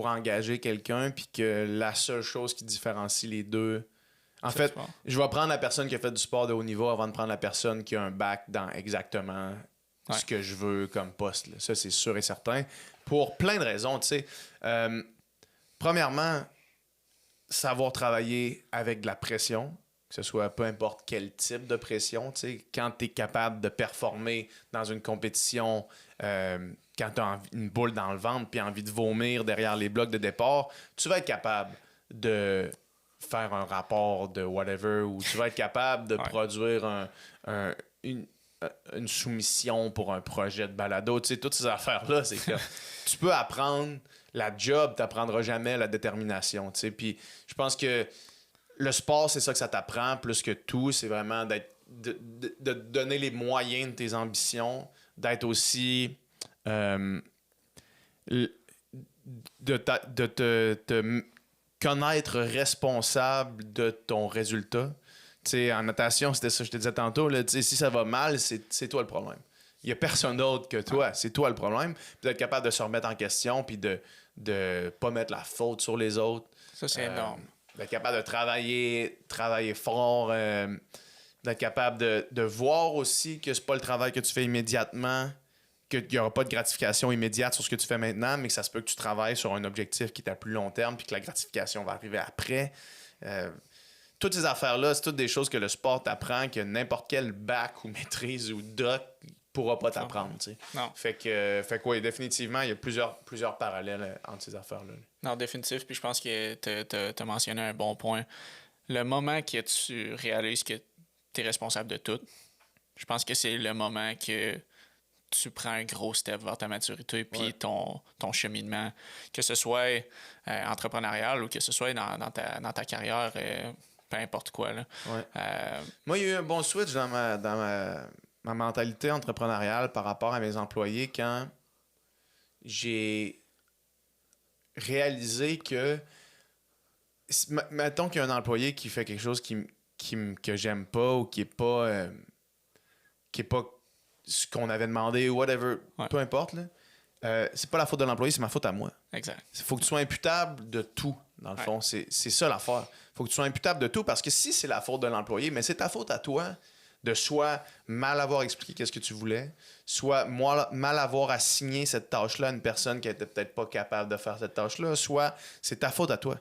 engager quelqu'un, puis que la seule chose qui différencie les deux... En fait, je vais prendre la personne qui a fait du sport de haut niveau avant de prendre la personne qui a un bac dans exactement ce que je veux comme poste. Là. Ça, c'est sûr et certain. Pour plein de raisons, tu sais. Premièrement, savoir travailler avec de la pression, que ce soit peu importe quel type de pression, tu sais. Quand tu es capable de performer dans une compétition... quand tu as une boule dans le ventre puis envie de vomir derrière les blocs de départ, tu vas être capable de faire un rapport de whatever ou tu vas être capable de produire une soumission pour un projet de balado. Tu sais, toutes ces affaires-là, c'est que tu peux apprendre la job, tu n'apprendras jamais la détermination. Tu sais. Puis je pense que le sport, c'est ça que ça t'apprend plus que tout. C'est vraiment de donner les moyens de tes ambitions, d'être aussi... de te connaître responsable de ton résultat. Tu sais, en natation, c'était ça que je te disais tantôt. Là, si ça va mal, c'est toi le problème. Il n'y a personne d'autre que toi. C'est toi le problème. Puis d'être capable de se remettre en question puis de pas mettre la faute sur les autres. Ça, c'est énorme. D'être capable de travailler fort. D'être capable de voir aussi que c'est pas le travail que tu fais immédiatement, qu'il n'y aura pas de gratification immédiate sur ce que tu fais maintenant, mais que ça se peut que tu travailles sur un objectif qui est à plus long terme puis que la gratification va arriver après. Toutes ces affaires-là, c'est toutes des choses que le sport t'apprend, que n'importe quel bac ou maîtrise ou doc pourra pas t'apprendre. Tu sais. Non. Fait que oui, définitivement, il y a plusieurs parallèles entre ces affaires-là. Non, définitif. Puis je pense que tu as mentionné un bon point. Le moment que tu réalises que tu es responsable de tout, je pense que c'est le moment que tu prends un gros step vers ta maturité puis ton cheminement, que ce soit entrepreneurial ou que ce soit dans ta carrière, peu importe quoi. Là. Ouais. Moi, il y a eu un bon switch dans ma mentalité entrepreneuriale par rapport à mes employés quand j'ai réalisé que mettons qu'il y a un employé qui fait quelque chose que j'aime pas ou qui est pas ce qu'on avait demandé ou whatever, peu importe là. C'est pas la faute de l'employé, c'est ma faute à moi. Exact. Il faut que tu sois imputable de tout, dans le fond. C'est ça l'affaire. Il faut que tu sois imputable de tout parce que si c'est la faute de l'employé, mais c'est ta faute à toi de soit mal avoir expliqué qu'est-ce que tu voulais, soit mal avoir assigné cette tâche-là à une personne qui était peut-être pas capable de faire cette tâche-là, soit c'est ta faute à toi.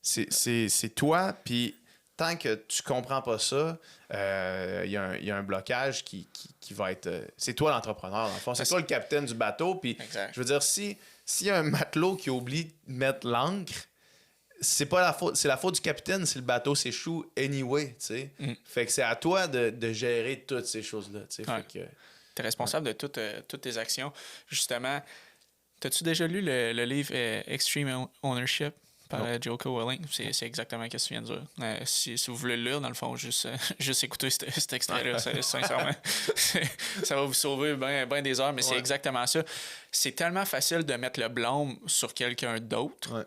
C'est toi, puis tant que tu comprends pas ça, il y a un blocage qui va être... c'est toi l'entrepreneur, dans le fond. C'est toi le capitaine du bateau, puis je veux dire, s'il y a un matelot qui oublie de mettre l'ancre, c'est pas la faute, c'est la faute du capitaine si le bateau s'échoue anyway, tu sais. Fait que c'est à toi de gérer toutes ces choses-là, tu sais. T'es responsable de toutes tes actions. Justement, t'as-tu déjà lu le livre Extreme Ownership par Jocko Willink? C'est exactement ce que tu viens de dire. Si vous voulez le lire, dans le fond, juste écouter cet extrait-là, sincèrement. Ça va vous sauver bien des heures, mais c'est exactement ça. C'est tellement facile de mettre le blâme sur quelqu'un d'autre. Ouais.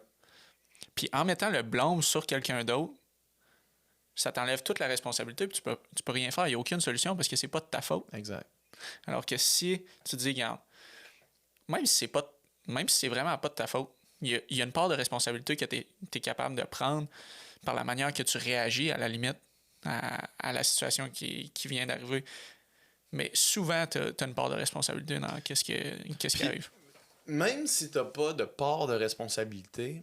Puis en mettant le blâme sur quelqu'un d'autre, ça t'enlève toute la responsabilité, puis tu peux rien faire. Il n'y a aucune solution parce que c'est pas de ta faute. Exact. Alors que si tu te dis, regarde, même si c'est vraiment pas de ta faute, il y a une part de responsabilité que tu es capable de prendre par la manière que tu réagis, à la limite, à la situation qui vient d'arriver. Mais souvent, tu as une part de responsabilité dans qu'est-ce qui arrive. Même si tu n'as pas de part de responsabilité,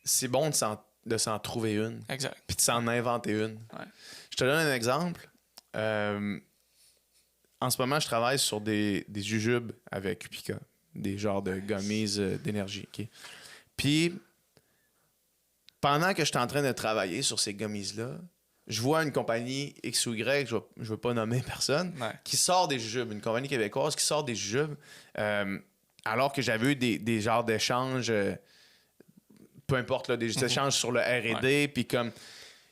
c'est bon de s'en trouver une. Exact. Puis de s'en inventer une. Ouais. Je te donne un exemple. En ce moment, je travaille sur des jujubes avec Upika. Des genres de gummies d'énergie. Okay? Puis, pendant que je suis en train de travailler sur ces gummies-là, je vois une compagnie X ou Y, je veux pas nommer personne, qui sort des jujubes. Une compagnie québécoise qui sort des jujubes. Alors que j'avais eu des genres d'échanges... peu importe, là, des échanges sur le R&D, puis comme,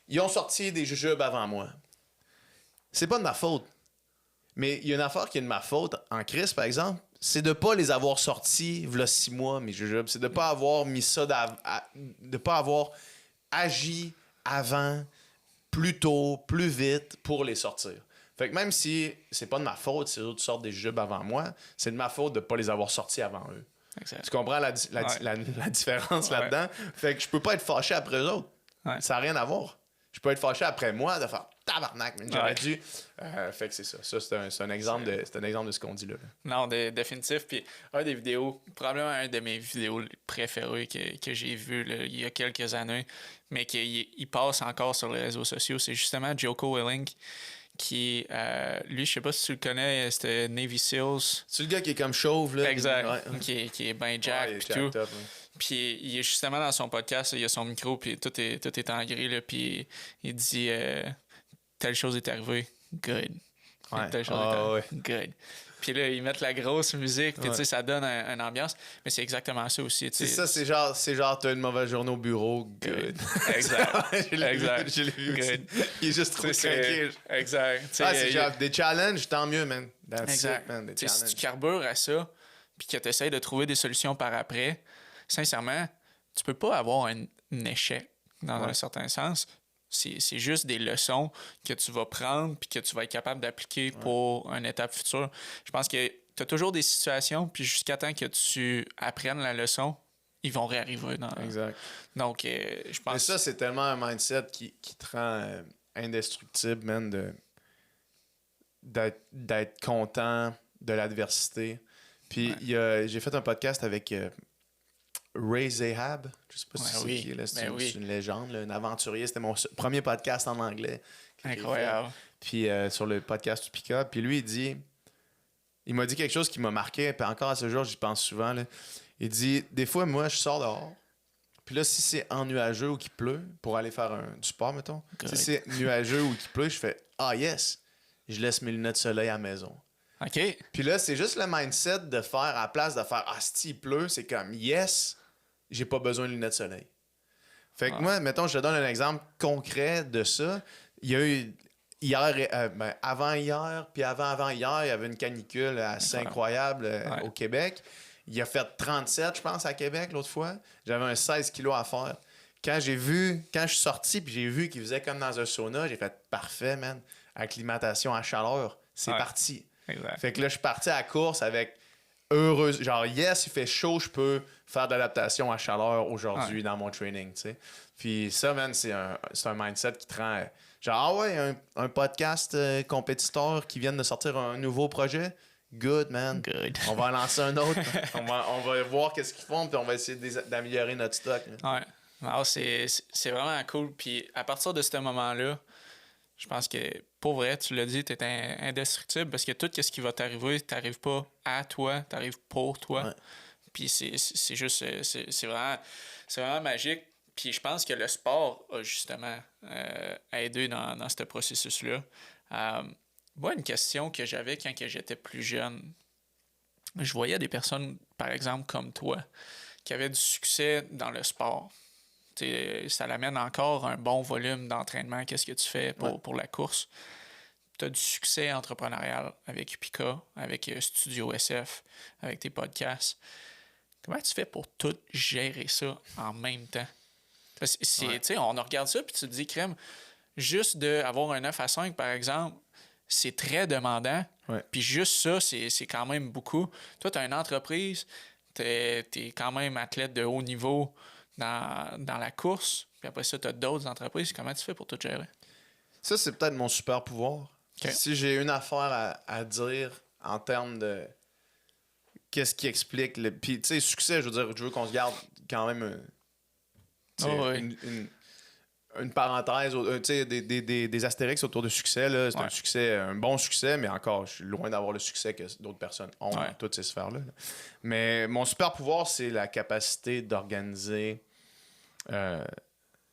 ils ont sorti des jujubes avant moi. C'est pas de ma faute. Mais il y a une affaire qui est de ma faute, en crise, par exemple, c'est de pas les avoir sortis, v'là 6 mois, mes jujubes. C'est de pas avoir mis ça, de pas avoir agi avant, plus tôt, plus vite, pour les sortir. Fait que même si c'est pas de ma faute si les autres sortent des jujubes avant moi, c'est de ma faute de pas les avoir sortis avant eux. Exact. Tu comprends la différence là-dedans? Fait que je peux pas être fâché après eux autres. Ouais. Ça n'a rien à voir. Je peux être fâché après moi de faire tabarnak, mais j'aurais dû. Fait que c'est ça. Ça, c'est un exemple de ce qu'on dit là. Non, définitif. Puis probablement un de mes vidéos préférées que j'ai vu là, il y a quelques années, mais qui passe encore sur les réseaux sociaux, c'est justement Jocko Willink. Qui, lui, je sais pas si tu le connais, c'était Navy Seals. C'est le gars qui est comme chauve, là. Exact. Qui est bien jack, puis tout. Puis il est justement dans son podcast, il a son micro, puis tout est en gris, là, puis il dit telle chose est arrivée, good. Telle chose est arrivée, good. Puis là, ils mettent la grosse musique, puis tu sais, ça donne une ambiance. Mais c'est exactement ça aussi. C'est ça, c'est genre, t'as une mauvaise journée au bureau, good. Exact. Je l'ai vu aussi. Il est juste trop craqué. Exact. C'est genre des challenges, tant mieux, man. Exact. It, man, si tu carbures à ça, puis que tu essaies de trouver des solutions par après, sincèrement, tu peux pas avoir un échec dans Ouais. un certain sens. C'est juste des leçons que tu vas prendre puis que tu vas être capable d'appliquer pour une étape future. Je pense que tu as toujours des situations, puis jusqu'à temps que tu apprennes la leçon, ils vont réarriver. Exact. Donc, je pense... Mais ça, c'est tellement un mindset qui te rend indestructible, man, d'être content de l'adversité. Puis j'ai fait un podcast avec Ray Zahab. Je sais pas si c'est qui. Là, c'est une légende, là, un aventurier. C'était mon premier podcast en anglais. Incroyable. Puis sur le podcast Tupica. Puis lui, il m'a dit quelque chose qui m'a marqué. Puis encore à ce jour, j'y pense souvent. Là. Il dit, des fois, moi, je sors dehors. Puis là, si c'est ennuageux ou qu'il pleut, pour aller faire du sport, mettons. Si c'est nuageux ou qu'il pleut, je fais « Ah, yes! » Je laisse mes lunettes de soleil à la maison. OK. Puis là, c'est juste le mindset de faire, à la place de faire « Ah, si il pleut », c'est comme « Yes! » J'ai pas besoin de lunettes de soleil. Fait que moi, mettons, je te donne un exemple concret de ça. Il y a eu hier, avant-hier, puis avant-avant-hier, il y avait une canicule assez incroyable au Québec. Il a fait 37, je pense, à Québec l'autre fois. J'avais un 16 kilos à faire. Quand je suis sorti puis j'ai vu qu'il faisait comme dans un sauna, j'ai fait parfait, man. Acclimatation à chaleur, c'est parti. Exact. Fait que là, je suis parti à la course avec heureuse. Genre, yes, il fait chaud, je peux faire de l'adaptation à chaleur aujourd'hui dans mon training, tu sais. Puis ça, man, c'est un mindset qui te rend. Genre, ah ouais, un podcast compétiteur qui vient de sortir un nouveau projet. Good, man. Good. On va en lancer un autre. on va voir qu'est-ce qu'ils font, puis on va essayer d'améliorer notre stock. Ouais. Alors, c'est vraiment cool. Puis à partir de ce moment-là, je pense que, pour vrai, tu l'as dit, tu es indestructible parce que tout ce qui va t'arriver, t'arrive pas à toi, t'arrive pour toi. Ouais. Puis c'est juste, c'est vraiment magique. Puis je pense que le sport a justement aidé dans ce processus-là. Moi, une question que j'avais quand j'étais plus jeune, je voyais des personnes, par exemple, comme toi, qui avaient du succès dans le sport. T'sais, ça l'amène encore un bon volume d'entraînement. Qu'est-ce que tu fais pour la course? Tu as du succès entrepreneurial avec Upica, avec Studio SF, avec tes podcasts. Comment tu fais pour tout gérer ça en même temps? On regarde ça, puis tu te dis, crème, juste d'avoir un 9 à 5, par exemple, c'est très demandant. Ouais. Puis juste ça, c'est quand même beaucoup. Toi, tu as une entreprise, tu es quand même athlète de haut niveau dans la course. Puis après ça, tu as d'autres entreprises. Comment tu fais pour tout gérer? Ça, c'est peut-être mon super pouvoir. Okay. Si j'ai une affaire à dire en termes de qu'est-ce qui explique le. Puis, tu sais, succès, je veux qu'on se garde quand même une parenthèse, des astérix autour de succès. Là. C'est un succès, un bon succès, mais encore, je suis loin d'avoir le succès que d'autres personnes ont dans toutes ces sphères-là. Mais mon super pouvoir, c'est la capacité d'organiser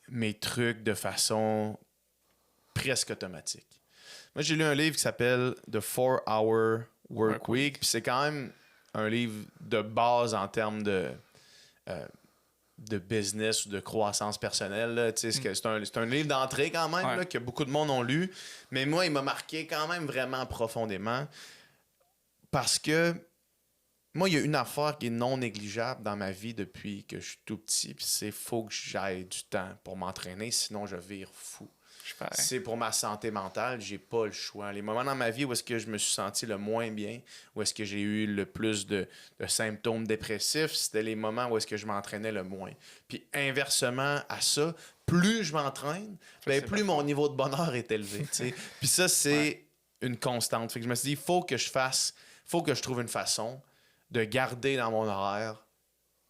mes trucs de façon presque automatique. Moi, j'ai lu un livre qui s'appelle The 4-Hour Work Week. Puis c'est quand même un livre de base en termes de business ou de croissance personnelle. C'est un livre d'entrée quand même là, que beaucoup de monde ont lu. Mais moi, il m'a marqué quand même vraiment profondément parce que moi, il y a une affaire qui est non négligeable dans ma vie depuis que je suis tout petit. Puis c'est faut que j'aille du temps pour m'entraîner, sinon je vire fou. C'est pour ma santé mentale, j'ai pas le choix. Les moments dans ma vie où est-ce que je me suis senti le moins bien, où est-ce que j'ai eu le plus de symptômes dépressifs, c'était les moments où est-ce que je m'entraînais le moins. Puis inversement à ça, plus je m'entraîne, plus mon niveau de bonheur est élevé. Puis ça, c'est une constante. Fait que je me suis dit, faut que je trouve une façon de garder dans mon horaire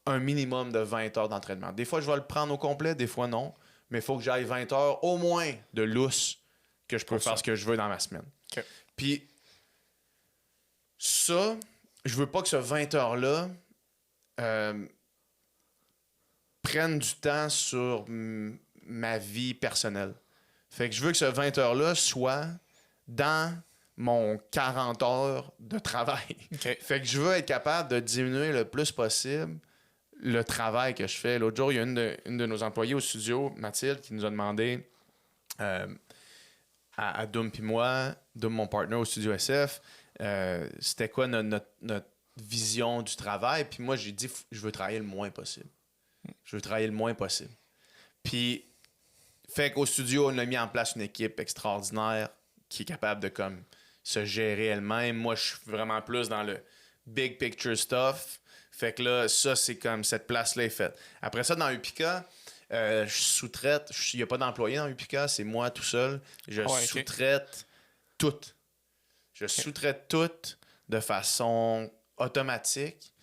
un minimum de 20 heures d'entraînement. Des fois, je vais le prendre au complet, des fois non. Mais il faut que j'aille 20 heures au moins de lousse que je peux faire ce que je veux dans ma semaine. Okay. Puis ça, je veux pas que ce 20 heures-là prenne du temps sur ma vie personnelle. Fait que je veux que ce 20 heures-là soit dans mon 40 heures de travail. Okay. Fait que je veux être capable de diminuer le plus possible le travail que je fais. L'autre jour, il y a une de nos employés au studio, Mathilde, qui nous a demandé à Doom puis moi, Doom, mon partner au studio SF, c'était quoi notre vision du travail. Puis moi, j'ai dit, je veux travailler le moins possible. Je veux travailler le moins possible. Puis, fait qu'au studio, on a mis en place une équipe extraordinaire qui est capable de comme se gérer elle-même. Moi, je suis vraiment plus dans le big picture stuff. Fait que là, ça, c'est comme cette place-là est faite. Après ça, dans Upica, je sous-traite. Il n'y a pas d'employé dans Upica, c'est moi tout seul. Je sous-traite tout. Je sous-traite tout de façon automatique.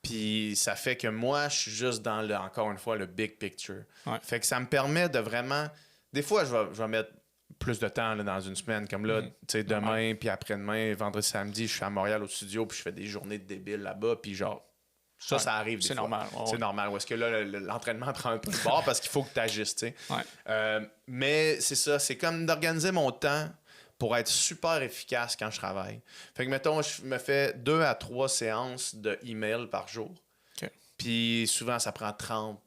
Puis ça fait que moi, je suis juste dans encore une fois, le big picture. Ouais. Fait que ça me permet de vraiment. Des fois, je vais mettre plus de temps là, dans une semaine. Comme là, tu sais, demain, puis après-demain, vendredi, samedi, je suis à Montréal au studio, puis je fais des journées de débiles là-bas, puis genre. Ça arrive des fois. C'est normal. C'est normal. Ou est-ce que là, l'entraînement prend un peu de bord parce qu'il faut que tu agisses, tu sais. Mais c'est ça, c'est comme d'organiser mon temps pour être super efficace quand je travaille. Fait que, mettons, je me fais 2 à 3 séances de email par jour. Okay. Puis souvent, ça prend 30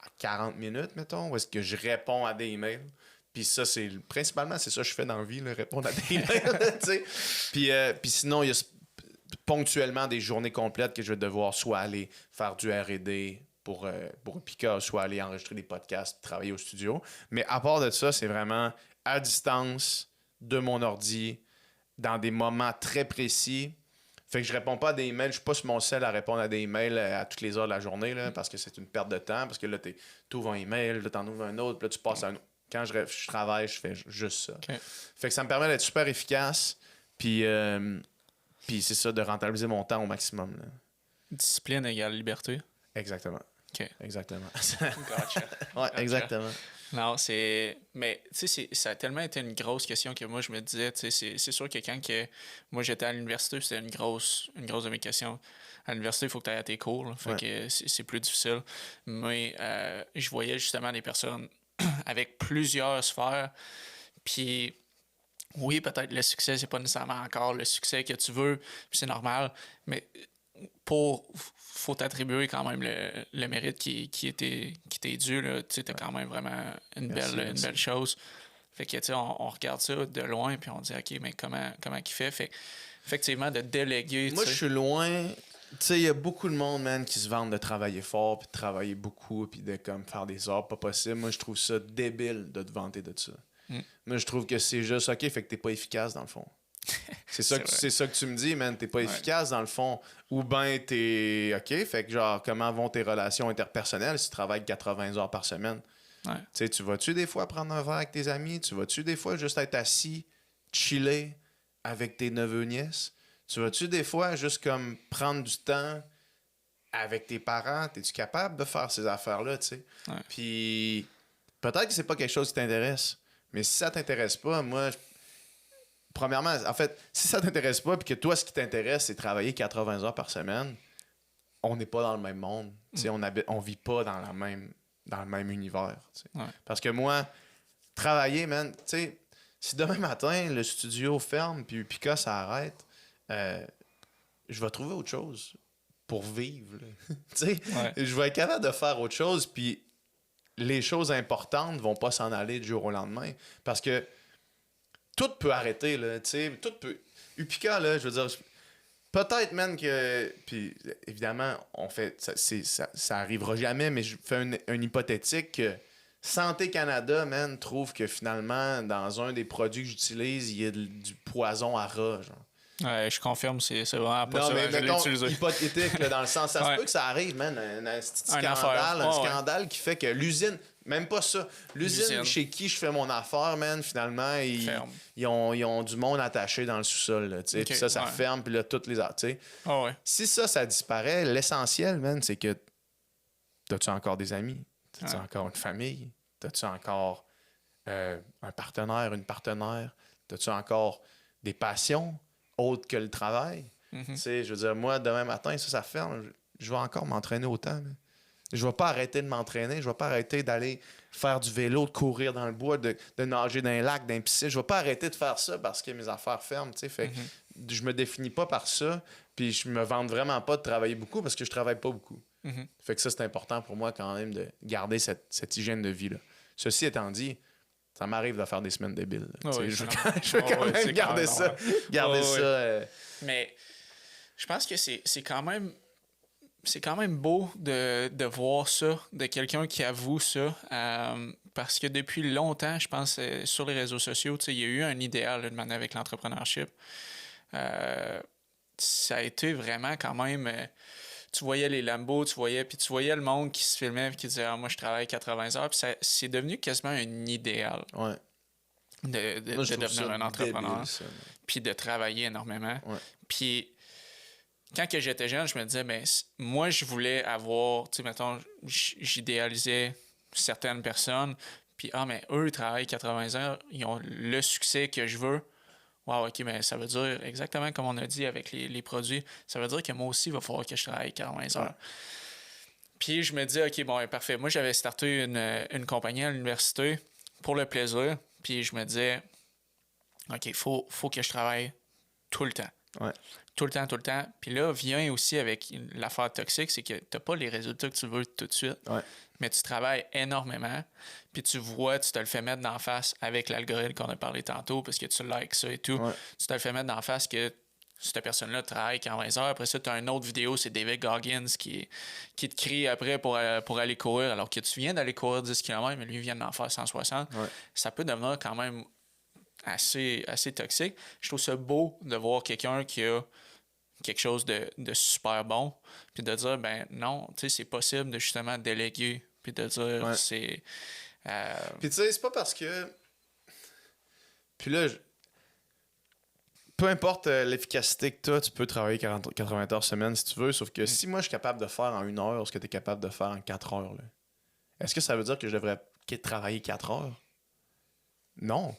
à 40 minutes, mettons, où est-ce que je réponds à des emails. Puis ça, principalement, c'est ça que je fais dans la vie, là, répondre à des emails, tu sais. Puis sinon, il y a ponctuellement des journées complètes que je vais devoir soit aller faire du R&D pour Pika, soit aller enregistrer des podcasts, travailler au studio. Mais à part de ça, c'est vraiment à distance de mon ordi, dans des moments très précis. Fait que je réponds pas à des emails. Je suis pas sur mon cell à répondre à des emails à toutes les heures de la journée, là, parce que c'est une perte de temps. Parce que là, tu ouvres un email, là, tu en ouvres un autre, puis là, tu passes à un autre. Quand je travaille, je fais juste ça. Okay. Fait que ça me permet d'être super efficace. Puis c'est ça, de rentabiliser mon temps au maximum. Là. Discipline égale liberté. Exactement. OK. Exactement. Gotcha. Ouais, exactement. Non, mais tu sais, ça a tellement été une grosse question que moi, je me disais, tu sais, c'est sûr que quand moi j'étais à l'université, c'était une grosse de mes questions. À l'université, il faut que tu ailles à tes cours, là, fait que c'est plus difficile. Mais je voyais justement des personnes avec plusieurs sphères, puis oui, peut-être le succès, c'est pas nécessairement encore le succès que tu veux, puis c'est normal, mais faut t'attribuer quand même le mérite qui t'est dû. Tu as quand même vraiment une belle chose. Fait que, tu sais, on regarde ça de loin, puis on dit, OK, mais comment il fait? Fait effectivement, de déléguer. Moi, je suis loin. Tu sais, il y a beaucoup de monde, man, qui se vendent de travailler fort, puis de travailler beaucoup, puis de comme faire des heures pas possible. Moi, je trouve ça débile de te vanter de ça. Moi, je trouve que c'est juste, OK, fait que t'es pas efficace dans le fond. C'est ça que tu me dis, man. T'es pas efficace dans le fond. Ou ben t'es OK, fait que genre, comment vont tes relations interpersonnelles si tu travailles 80 heures par semaine? Ouais. Tu sais, tu vas-tu des fois prendre un verre avec tes amis? Tu vas-tu des fois juste être assis, chiller avec tes neveux-nièces? Tu vas-tu des fois juste comme prendre du temps avec tes parents? Es-tu capable de faire ces affaires-là, tu sais? Ouais. Puis peut-être que c'est pas quelque chose qui t'intéresse. Mais si ça t'intéresse pas, moi... Premièrement, en fait, si ça t'intéresse pas, puis que toi, ce qui t'intéresse, c'est travailler 80 heures par semaine, on n'est pas dans le même monde. On vit pas dans le même univers. Ouais. Parce que moi, travailler, man, tu sais, si demain matin, le studio ferme, puis Pika, ça arrête, je vais trouver autre chose pour vivre. Je vais être capable de faire autre chose, puis les choses importantes vont pas s'en aller du jour au lendemain. Parce que tout peut arrêter, là, tu sais, tout peut... Upica, là, je veux dire, peut-être, man, que... Puis, évidemment, on fait... Ça arrivera jamais, mais je fais un hypothétique que Santé Canada, man, trouve que finalement, dans un des produits que j'utilise, il y a du poison à rats, genre. Ouais, je confirme, c'est vraiment pas non, ça. Mais je l'ai utilisé. hypothétique, là, dans le sens, ça se peut que ça arrive, man, un scandale qui fait que l'usine... Même pas ça. L'usine chez qui je fais mon affaire, man, finalement, ils ont du monde attaché dans le sous-sol. Okay, puis ça ferme, puis là, toutes les autres. Oh, ouais. Si ça disparaît, l'essentiel, man, c'est que t'as-tu encore des amis? T'as-tu encore une famille? T'as-tu encore un partenaire, une partenaire? T'as-tu encore des passions autres que le travail? Je veux dire, moi, demain matin, ça ferme. Je vais encore m'entraîner autant, man. Je vais pas arrêter de m'entraîner. Je vais pas arrêter d'aller faire du vélo, de courir dans le bois, de nager dans un lac, dans une piscine. Je vais pas arrêter de faire ça parce que mes affaires ferment. Fait je me définis pas par ça. Puis je me vante vraiment pas de travailler beaucoup parce que je travaille pas beaucoup. Fait que ça, c'est important pour moi quand même de garder cette hygiène de vie-là. Ceci étant dit, ça m'arrive de faire des semaines débiles. Je veux quand même garder ça. Mais je pense que c'est quand même c'est quand même beau de voir ça, de quelqu'un qui avoue ça, parce que depuis longtemps, je pense, sur les réseaux sociaux, il y a eu un idéal là, de manière avec l'entrepreneurship. Ça a été vraiment quand même... tu voyais les Lambeaux, puis tu voyais le monde qui se filmait et qui disait moi je travaille 80 heures, puis c'est devenu quasiment un idéal Ouais. de devenir un entrepreneur, débile, puis de travailler énormément. Ouais. Puis quand que j'étais jeune, je me disais, ben, moi, je voulais avoir, tu sais, mettons, j'idéalisais certaines personnes, puis, mais eux, ils travaillent 80 heures, ils ont le succès que je veux. Wow, OK, mais ça veut dire, exactement comme on a dit avec les produits, ça veut dire que moi aussi, il va falloir que je travaille 80 heures. Ouais. Puis je me dis, OK, bon, parfait. Moi, j'avais starté une compagnie à l'université pour le plaisir, puis je me disais, OK, faut que je travaille tout le temps. Ouais. Tout le temps. Puis là, vient aussi avec l'affaire toxique, c'est que tu n'as pas les résultats que tu veux tout de suite, mais tu travailles énormément, puis tu vois, tu te le fais mettre d'en face avec l'algorithme qu'on a parlé tantôt, parce que tu likes ça et tout. Ouais. Tu te le fais mettre d'en face que cette personne-là travaille 40 heures. Après ça, tu as une autre vidéo, c'est David Goggins qui te crie après pour aller courir, alors que tu viens d'aller courir 10 km, mais lui vient d'en faire 160. Ouais. Ça peut devenir quand même assez toxique. Je trouve ça beau de voir quelqu'un qui a quelque chose de super bon, puis de dire, ben non, tu sais, c'est possible de justement déléguer, puis de dire, c'est... Puis tu sais, c'est pas parce que... Puis là, peu importe l'efficacité que tu as, tu peux travailler 80 heures semaine si tu veux, sauf que si moi, je suis capable de faire en 1 heure ce que tu es capable de faire en 4 heures, là, est-ce que ça veut dire que je devrais travailler 4 heures? Non.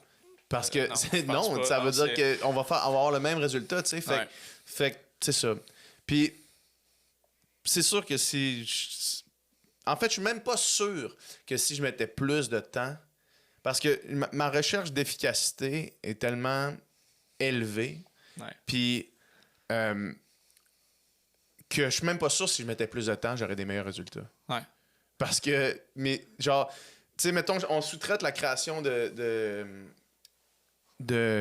Parce que non, ça veut dire qu'on va avoir le même résultat, tu sais. Fait que c'est ça. Puis c'est sûr que en fait, je suis même pas sûr que si je mettais plus de temps, parce que ma recherche d'efficacité est tellement élevée, puis que je suis même pas sûr si je mettais plus de temps, j'aurais des meilleurs résultats. Ouais. Parce que, mais genre, tu sais, mettons, on sous-traite la création de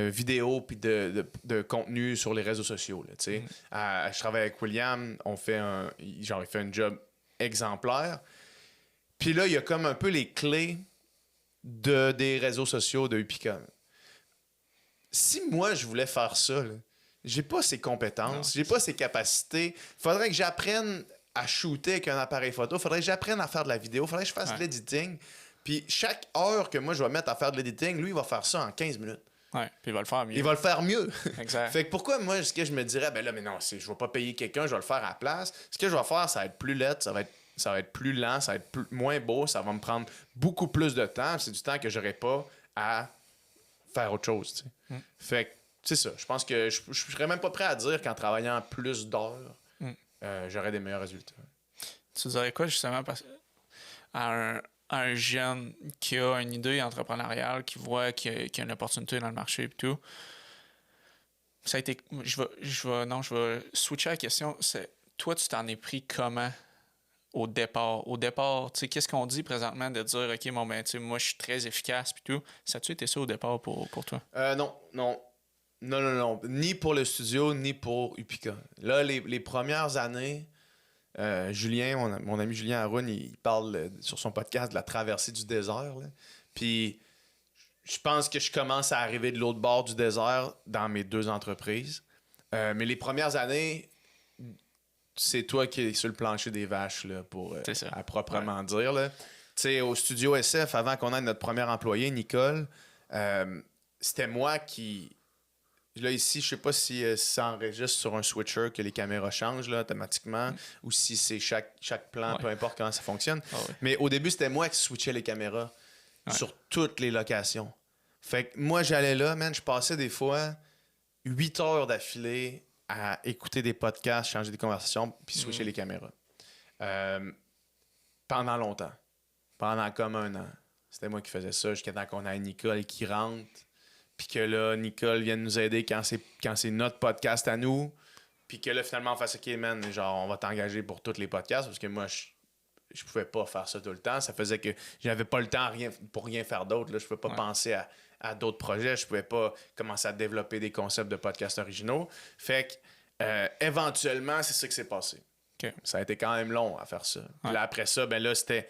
vidéos puis de contenu sur les réseaux sociaux. Là, je travaille avec William, il fait un job exemplaire. Puis là, il y a comme un peu les clés des réseaux sociaux de Upica. Si moi, je voulais faire ça, là, j'ai pas ces compétences, j'ai pas ces capacités. Il faudrait que j'apprenne à shooter avec un appareil photo, il faudrait que j'apprenne à faire de la vidéo, il faudrait que je fasse de l'editing. Puis chaque heure que moi, je vais mettre à faire de l'editing, lui, il va faire ça en 15 minutes. Ouais, puis il va le faire mieux. Il va le faire mieux. Exact. Fait que pourquoi, moi, ce que je me dirais, ben là, mais non, je vais pas payer quelqu'un, je vais le faire à la place. Ce que je vais faire, ça va être plus laid, ça va être plus lent, ça va être moins beau, ça va me prendre beaucoup plus de temps. C'est du temps que j'aurais pas à faire autre chose, tu sais. Fait que, c'est ça. Je pense que je serais même pas prêt à dire qu'en travaillant plus d'heures, j'aurais des meilleurs résultats. Tu dirais quoi, justement, à un jeune qui a une idée entrepreneuriale, qui voit qu'il y a une opportunité dans le marché et tout? Ça a été... Je vais switcher la question. Toi, tu t'en es pris comment au départ? Au départ, tu sais, qu'est-ce qu'on dit présentement de dire, OK, bon, ben, tu sais, moi, je suis très efficace puis tout. Ça a-tu été ça au départ pour toi? Non. Ni pour le studio, ni pour Upica. Là, les premières années, Julien, mon ami Julien Haroun, il parle sur son podcast de la traversée du désert. Là. Puis je pense que je commence à arriver de l'autre bord du désert dans mes 2 entreprises. Mais les premières années, c'est toi qui es sur le plancher des vaches, là, à proprement dire. Là. Tu sais, au studio SF, avant qu'on ait notre premier employé, Nicole, c'était moi qui... Là, ici, je sais pas si ça enregistre sur un switcher que les caméras changent là, automatiquement ou si c'est chaque plan, peu importe comment ça fonctionne. Mais au début, c'était moi qui switchais les caméras sur toutes les locations. Fait que moi, j'allais là, man, je passais des fois 8 heures d'affilée à écouter des podcasts, changer des conversations, puis switcher les caméras. Pendant longtemps. Pendant comme 1 an. C'était moi qui faisais ça jusqu'à temps qu'on ait Nicole qui rentre. Puis que là, Nicole vienne nous aider quand c'est notre podcast à nous. Puis que là, finalement, on fasse OK, man, genre, on va t'engager pour tous les podcasts. Parce que moi, je pouvais pas faire ça tout le temps. Ça faisait que j'avais pas le temps pour rien faire d'autre. Là. Je pouvais pas penser à d'autres projets. Je pouvais pas commencer à développer des concepts de podcasts originaux. Fait que, éventuellement, c'est ça qui s'est passé. OK. Ça a été quand même long à faire ça. Puis Ouais. là, après ça, ben là, c'était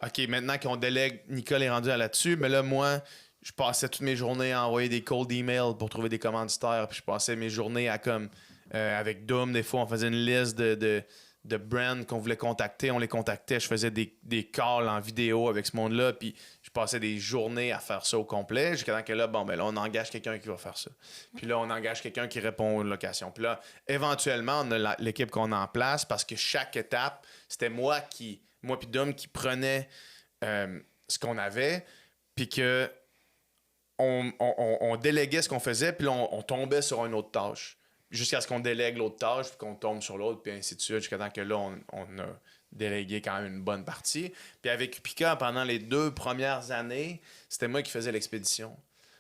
OK, maintenant qu'on délègue, Nicole est rendue là-dessus, mais là, moi, je passais toutes mes journées à envoyer des cold emails pour trouver des commanditaires. Puis je passais mes journées à comme avec Doom, des fois, on faisait une liste de brands qu'on voulait contacter. On les contactait. Je faisais des calls en vidéo avec ce monde-là. Puis je passais des journées à faire ça au complet. Jusqu'à temps que là, bon, ben là, on engage quelqu'un qui va faire ça. Puis là, on engage quelqu'un qui répond aux locations. Puis là, éventuellement, on a l'équipe qu'on a en place parce que chaque étape, c'était moi puis Dom qui prenait ce qu'on avait. Puis que on déléguait ce qu'on faisait. Puis là, on tombait sur une autre tâche. Jusqu'à ce qu'on délègue l'autre tâche, puis qu'on tombe sur l'autre, puis ainsi de suite, jusqu'à temps que là, on a délégué quand même une bonne partie. Puis avec Upica, pendant les 2 premières années, c'était moi qui faisais l'expédition.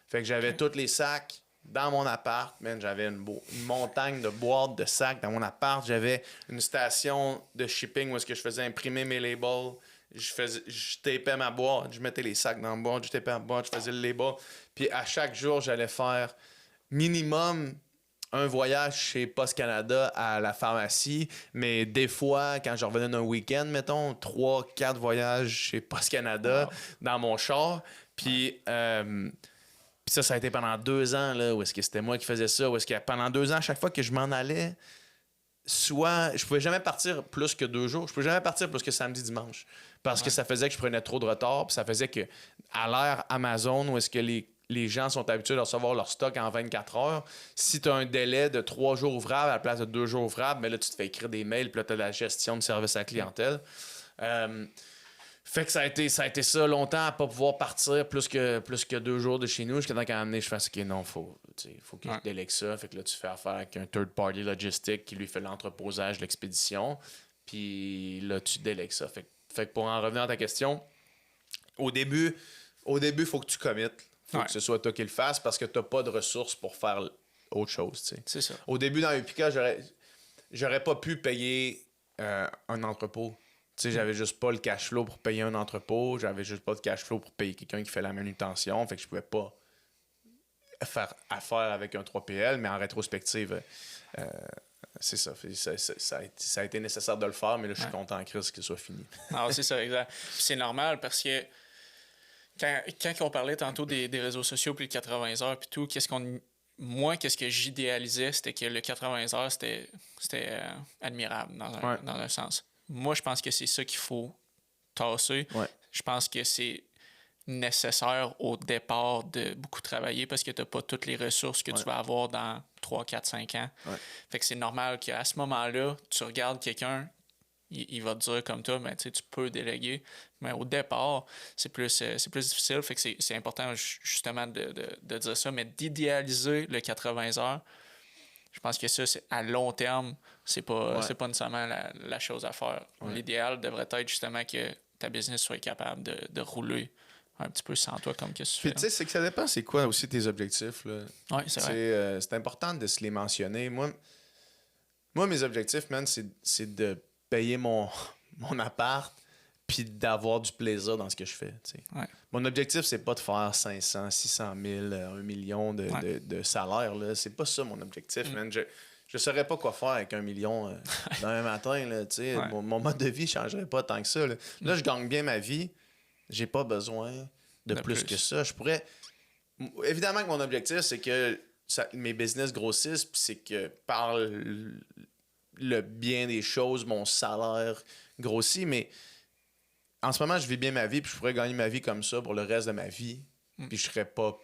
Fait que j'avais tous les sacs dans mon appart. Man, j'avais une montagne de boîtes de sacs dans mon appart. J'avais une station de shipping où est-ce que je faisais imprimer mes labels. Je tapais ma boîte, je mettais les sacs dans la boîte, je tapais ma boîte, je faisais le label. Puis à chaque jour, j'allais faire minimum un voyage chez Post Canada à la pharmacie, mais des fois, quand je revenais d'un week-end, mettons, 3-4 voyages chez Post Canada dans mon char. Puis ça a été pendant 2 ans, là, où est-ce que c'était moi qui faisais ça, où est-ce que pendant 2 ans, à chaque fois que je m'en allais, soit je pouvais jamais partir plus que 2 jours, je pouvais jamais partir plus que samedi, dimanche, parce que ça faisait que je prenais trop de retard, puis ça faisait que à l'ère Amazon, où est-ce que les gens sont habitués de recevoir leur stock en 24 heures. Si tu as un délai de 3 jours ouvrables à la place de 2 jours ouvrables, mais là, tu te fais écrire des mails, puis là, tu as la gestion de service à la clientèle. Fait que ça a été ça longtemps à pas pouvoir partir plus que 2 jours de chez nous. Jusqu'à temps qu'à un moment donné, je fasse OK, non, faut que je délègue ça. Fait que là, tu fais affaire avec un third-party logistique qui lui fait l'entreposage, l'expédition. Puis là, tu délègues ça. Fait que pour en revenir à ta question, au début, il faut que tu committes. Faut que ce soit toi qui le fasses parce que tu n'as pas de ressources pour faire autre chose. T'sais. C'est ça. Au début, dans Upica, j'aurais pas pu payer un entrepôt. J'avais juste pas le cash flow pour payer un entrepôt. J'avais juste pas de cash flow pour payer quelqu'un qui fait la manutention. Fait que je pouvais pas faire affaire avec un 3PL, mais en rétrospective, c'est ça. Ça a été nécessaire de le faire, mais là, je suis content en crise que ce soit fini. Ah, c'est ça, exact. Puis c'est normal parce que quand on parlait tantôt des réseaux sociaux puis le 80 heures puis tout, moi, qu'est-ce que j'idéalisais, c'était que le 80 heures, c'était admirable dans un sens. Moi, je pense que c'est ça qu'il faut tasser. Ouais. Je pense que c'est nécessaire au départ de beaucoup travailler parce que tu n'as pas toutes les ressources que tu vas avoir dans 3, 4, 5 ans. Ouais. Fait que c'est normal qu'à ce moment-là, tu regardes quelqu'un, il va te dire comme toi, mais tu peux déléguer. Mais au départ, c'est plus difficile. Fait que c'est important justement de dire ça, mais d'idéaliser le 80 heures. Je pense que ça, à long terme, c'est pas nécessairement la chose à faire. Ouais. L'idéal devrait être justement que ta business soit capable de rouler un petit peu sans toi, comme que tu fais. Puis tu sais, c'est que ça dépend, c'est quoi aussi tes objectifs. Oui, c'est vrai. C'est important de se les mentionner. Moi mes objectifs, man, c'est de payer mon appart puis d'avoir du plaisir dans ce que je fais. Ouais. Mon objectif, c'est pas de faire 500, 600 000, 1 million de salaire. Là. C'est pas ça mon objectif, man. Je saurais pas quoi faire avec 1 million demain matin. Là, mon mode de vie ne changerait pas tant que ça. Là, je gagne bien ma vie. J'ai pas besoin de plus que ça. Je pourrais... Évidemment que mon objectif, c'est que mes business grossissent, puis c'est que par le bien des choses, mon salaire grossit, mais en ce moment, je vis bien ma vie, puis je pourrais gagner ma vie comme ça pour le reste de ma vie, puis je serais pas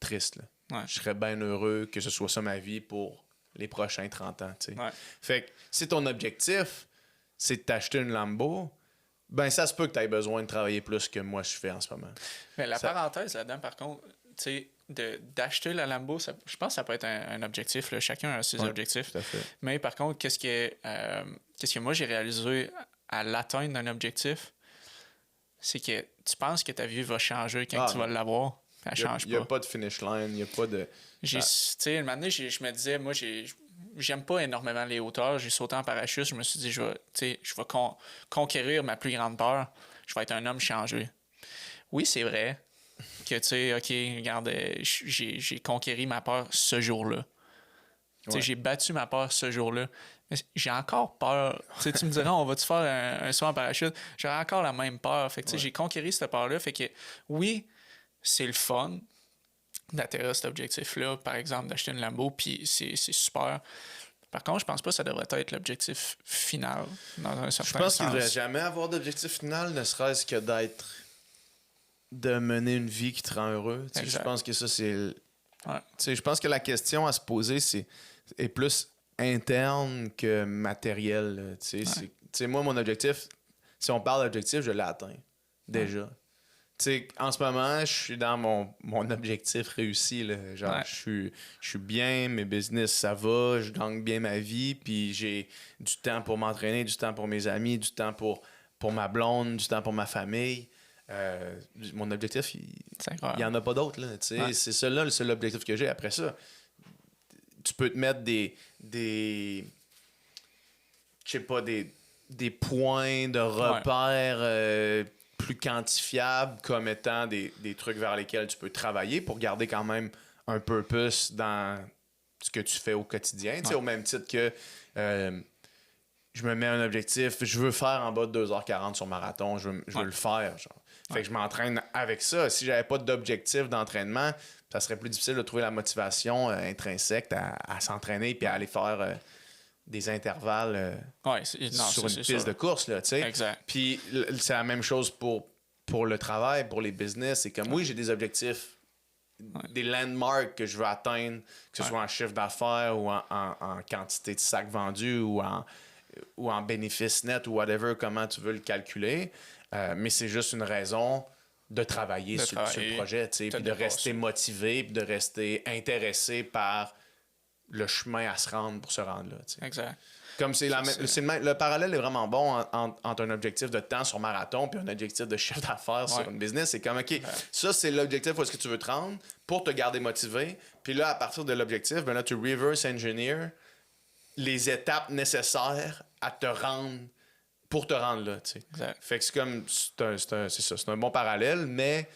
triste. Là. Ouais. Je serais bien heureux que ce soit ça ma vie pour les prochains 30 ans. Ouais. Fait que si ton objectif, c'est de t'acheter une Lambo, ben ça se peut que tu aies besoin de travailler plus que moi je fais en ce moment. Mais parenthèse là-dedans, par contre, tu sais, d'acheter la Lambo, je pense que ça peut être un objectif. Là. Chacun a ses objectifs. Tout à fait. Mais par contre, qu'est-ce que moi j'ai réalisé à l'atteindre d'un objectif, c'est que tu penses que ta vie va changer quand tu vas l'avoir. Elle change pas. Il n'y a pas de finish line, il n'y a pas de... Tu sais, un moment donné, je me disais, moi, j'aime pas énormément les hauteurs. J'ai sauté en parachute. Je me suis dit, je vais conquérir ma plus grande peur. Je vais être un homme changé. Oui, c'est vrai que, tu sais, OK, regarde, j'ai conquéri ma peur ce jour-là. Tu sais, j'ai battu ma peur ce jour-là. Mais j'ai encore peur. Tu sais, tu me diras, on va-tu faire un saut en parachute? J'aurais encore la même peur. Fait que, tu sais, j'ai conquéri cette peur-là. Fait que, oui, c'est le fun d'atterrir cet objectif-là, par exemple, d'acheter une Lambo, puis c'est super. Par contre, je pense pas que ça devrait être l'objectif final, dans un certain sens. Je pense qu'il ne devrait jamais avoir d'objectif final, ne serait-ce que de mener une vie qui te rend heureux. Je pense que ça, c'est... Je pense que la question à se poser, est plus interne que matérielle. Moi, mon objectif, si on parle d'objectif, je l'ai atteint. Déjà. En ce moment, je suis dans mon objectif réussi. Là. Genre, je suis bien, mes business, ça va, je gagne bien ma vie, puis j'ai du temps pour m'entraîner, du temps pour mes amis, du temps pour ma blonde, du temps pour ma famille. Mon objectif, il n'y en a pas d'autre. C'est ça là, le seul objectif que j'ai. Après ça, tu peux te mettre des points de repère plus quantifiables comme étant des trucs vers lesquels tu peux travailler pour garder quand même un purpose dans ce que tu fais au quotidien. Au même titre que je me mets un objectif, je veux faire en bas de 2h40 sur marathon, je veux le faire. Genre. Fait que je m'entraîne avec ça. Si j'avais pas d'objectif d'entraînement, ça serait plus difficile de trouver la motivation intrinsèque à s'entraîner puis à aller faire des intervalles sur une piste de course. Là, exact. Puis c'est la même chose pour le travail, pour les business. C'est comme, oui, j'ai des objectifs, des landmarks que je veux atteindre, que ce soit en chiffre d'affaires ou en quantité de sacs vendus ou en bénéfice net ou whatever, comment tu veux le calculer. Mais c'est juste une raison de travailler sur le projet, puis de rester motivé, puis de rester intéressé par le chemin à se rendre pour se rendre là. T'sais. Exact. Comme le parallèle est vraiment bon entre un objectif de temps sur marathon puis un objectif de chiffre d'affaires sur une business. C'est comme, OK, ça, c'est l'objectif où est-ce que tu veux te rendre pour te garder motivé. Puis là, à partir de l'objectif, ben là, tu reverse engineer les étapes nécessaires à te rendre pour te rendre là. Fait que c'est comme, c'est un bon parallèle, mais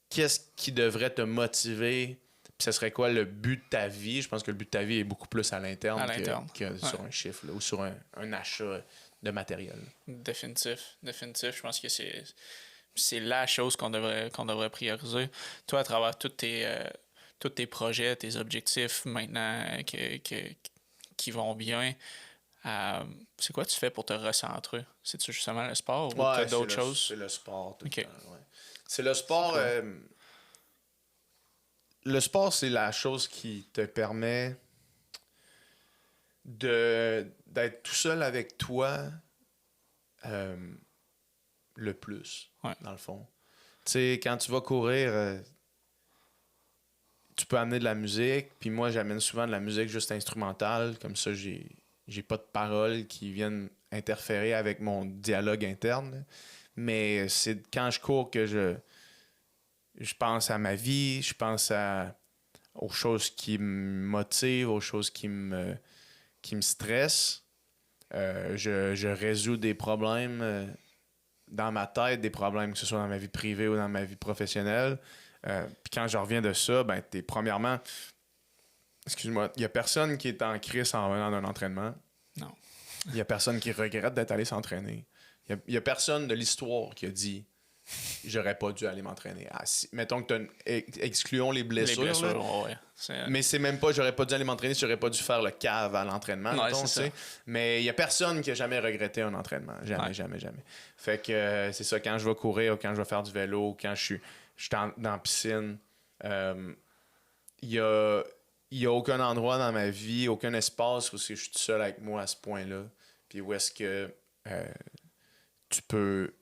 qu'est-ce qui devrait te motiver? Puis ce serait quoi le but de ta vie? Je pense que le but de ta vie est beaucoup plus à l'interne que sur un chiffre là, ou sur un achat de matériel. Définitif. Je pense que c'est la chose qu'on devrait prioriser. Toi, à travers tous tes projets, tes objectifs maintenant qui vont bien, c'est quoi tu fais pour te recentrer? C'est-tu justement le sport ou t'as d'autres choses? C'est le sport. C'est le sport... Le sport, c'est la chose qui te permet d'être tout seul avec toi le plus, dans le fond. Tu sais, quand tu vas courir, tu peux amener de la musique, puis moi, j'amène souvent de la musique juste instrumentale, comme ça, j'ai pas de paroles qui viennent interférer avec mon dialogue interne. Mais c'est quand je cours que je pense à ma vie, je pense aux choses qui me motivent, aux choses qui me stressent. Je résous des problèmes dans ma tête, des problèmes que ce soit dans ma vie privée ou dans ma vie professionnelle. Puis quand je reviens de ça, ben premièrement, excuse-moi, il n'y a personne qui est en crise en revenant d'un entraînement. Non. Il n'y a personne qui regrette d'être allé s'entraîner. Il n'y a personne de l'histoire qui a dit j'aurais pas dû aller m'entraîner. Mettons que excluons les blessures. Mais c'est même pas j'aurais pas dû aller m'entraîner si j'aurais pas dû faire le cave à l'entraînement. Mais il y a personne qui a jamais regretté un entraînement. Jamais. Fait que c'est ça, quand je vais courir ou quand je vais faire du vélo, quand je suis dans la piscine, il y a aucun endroit dans ma vie, aucun espace où je suis tout seul avec moi à ce point-là. Puis où est-ce que tu peux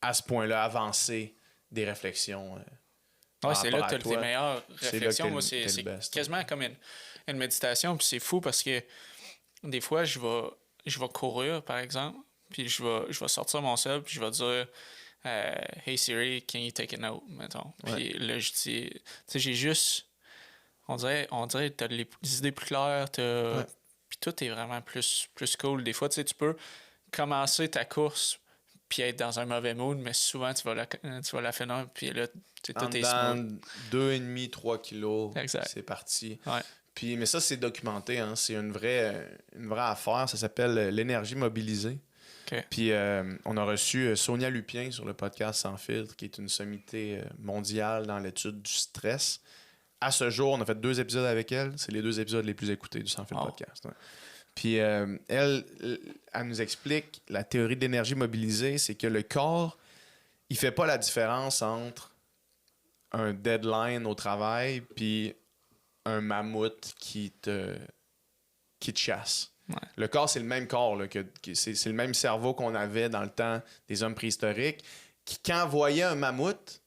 à ce point-là avancer des réflexions. C'est là que tu as tes meilleures réflexions. Moi, c'est quasiment comme une méditation. Puis c'est fou parce que des fois, je vais courir, par exemple, puis je vais sortir mon cell, puis je vais dire Hey Siri, can you take a note? Mettons. Puis là, je dis, tu sais, j'ai juste. On dirait que tu as les idées plus claires, puis tout est vraiment plus cool. Des fois, tu sais, tu peux commencer ta course puis être dans un mauvais mood, mais souvent, tu vas la finir, puis là, tout est Dans smooth. 2,5-3 kilos, Exact. c'est parti. Ouais. Puis, mais ça, c'est documenté. Hein? C'est une vraie affaire. Ça s'appelle l'énergie mobilisée. OK. Puis, on a reçu Sonia Lupien sur le podcast Sans filtre, qui est une sommité mondiale dans l'étude du stress. À ce jour, on a fait 2 épisodes avec elle. C'est les 2 épisodes les plus écoutés du Sans filtre podcast. Ouais. Puis, elle nous explique la théorie de l'énergie mobilisée, c'est que le corps, il fait pas la différence entre un deadline au travail puis un mammouth qui te chasse. Ouais. Le corps, c'est le même corps, là, c'est le même cerveau qu'on avait dans le temps des hommes préhistoriques, qui, quand voyait un mammouth,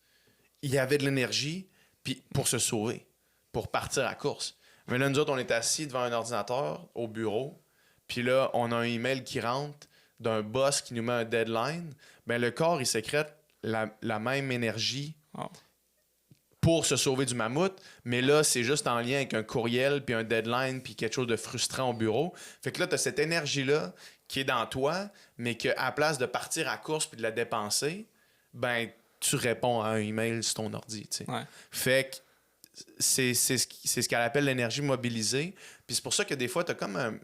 il y avait de l'énergie puis pour se sauver, pour partir à la course. Mais là, nous autres, on est assis devant un ordinateur au bureau, puis là, on a un email qui rentre d'un boss qui nous met un deadline. Ben, le corps, il sécrète la même énergie pour se sauver du mammouth, mais là, c'est juste en lien avec un courriel, puis un deadline, puis quelque chose de frustrant au bureau. Fait que là, tu as cette énergie-là qui est dans toi, mais qu'à la place de partir à la course puis de la dépenser, ben, tu réponds à un email sur ton ordi, tu sais. Ouais. Fait que c'est ce qu'elle appelle l'énergie mobilisée. Puis c'est pour ça que des fois, tu as comme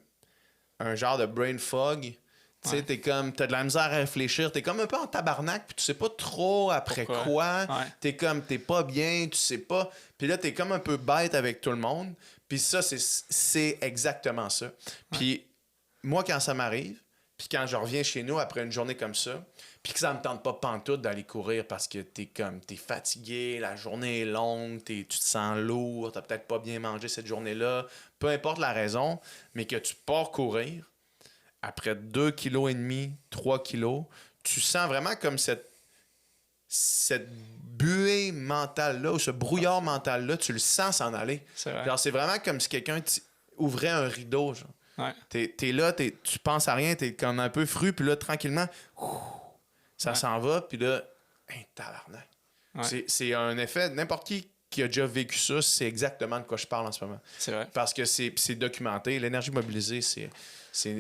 un genre de brain fog. Tu sais, t'as de la misère à réfléchir, t'es comme un peu en tabarnak, puis tu sais pas trop après quoi. Ouais. T'es pas bien, tu sais pas. Puis là, t'es comme un peu bête avec tout le monde. Puis ça, c'est exactement ça. Puis moi, quand ça m'arrive, puis quand je reviens chez nous après une journée comme ça, puis que ça me tente pas pantoute d'aller courir parce que t'es fatigué, la journée est longue, tu te sens lourd, t'as peut-être pas bien mangé cette journée-là, peu importe la raison, mais que tu pars courir, après 2,5 kg, 3 kilos, tu sens vraiment comme cette buée mentale-là, ou ce brouillard mental-là, tu le sens s'en aller. C'est vrai. Genre, c'est vraiment comme si quelqu'un ouvrait un rideau. Genre. Ouais. T'es là, tu penses à rien, t'es comme un peu fru, puis là, tranquillement, ça s'en va, puis là, tabarnak. Ouais. C'est un effet, n'importe qui a déjà vécu ça, c'est exactement de quoi je parle en ce moment. C'est vrai. Parce que c'est documenté. L'énergie mobilisée,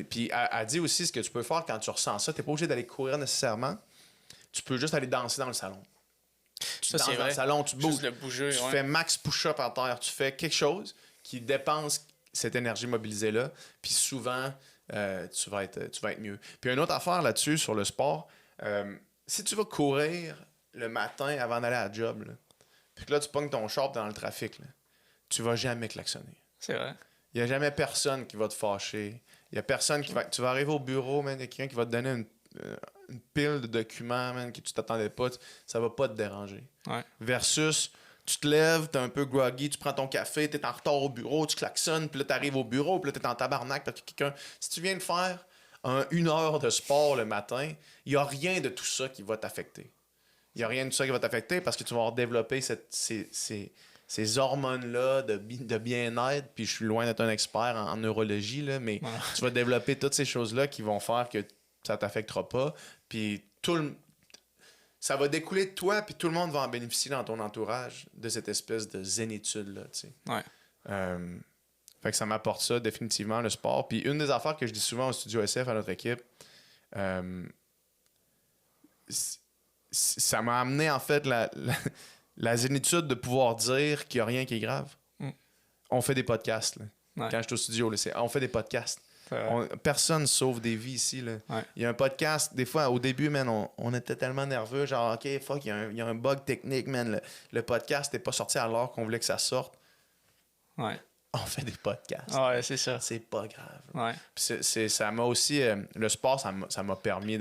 puis elle dit aussi ce que tu peux faire quand tu ressens ça. Tu n'es pas obligé d'aller courir nécessairement. Tu peux juste aller danser dans le salon. Tu danses dans le salon, tu bouges. Juste le bouger, tu fais max push-up à terre. Tu fais quelque chose qui dépense cette énergie mobilisée-là. Puis souvent, tu vas être mieux. Puis une autre affaire là-dessus, sur le sport, si tu vas courir le matin avant d'aller à la job, là, puis que là, tu pognes ton short dans le trafic, là, tu vas jamais klaxonner. C'est vrai. Il n'y a jamais personne qui va te fâcher. Il y a personne qui va... Tu vas arriver au bureau, man, il y a quelqu'un qui va te donner une pile de documents, man, que tu t'attendais pas. Ça va pas te déranger. Ouais. Versus, tu te lèves, t'es un peu groggy, tu prends ton café, t'es en retard au bureau, tu klaxonnes, puis là, t'arrives au bureau, puis là, t'es en tabarnak, t'as quelqu'un... Si tu viens de faire 1 heure de sport le matin, il n'y a rien de tout ça qui va t'affecter. Il n'y a rien de tout ça qui va t'affecter parce que tu vas avoir développé ces hormones-là de bien-être, puis je suis loin d'être un expert en neurologie, là, mais tu vas développer toutes ces choses-là qui vont faire que ça ne t'affectera pas, puis ça va découler de toi, puis tout le monde va en bénéficier dans ton entourage de cette espèce de zénitude-là, tu sais. Ouais. Fait que ça m'apporte ça, définitivement, le sport. Puis une des affaires que je dis souvent au Studio SF à notre équipe, ça m'a amené, en fait, la zénitude de pouvoir dire qu'il n'y a rien qui est grave. On fait des podcasts. Là. Ouais. Quand je suis au studio, là, on fait des podcasts. Personne sauve des vies ici. Là. Ouais. Il y a un podcast, des fois, au début, man, on était tellement nerveux, genre, OK, fuck, il y a un bug technique, man. Le podcast n'est pas sorti à l'heure qu'on voulait que ça sorte. Ouais. On fait des podcasts. Ouais, c'est ça. C'est pas grave. Ouais. Puis ça m'a aussi... le sport, ça m'a permis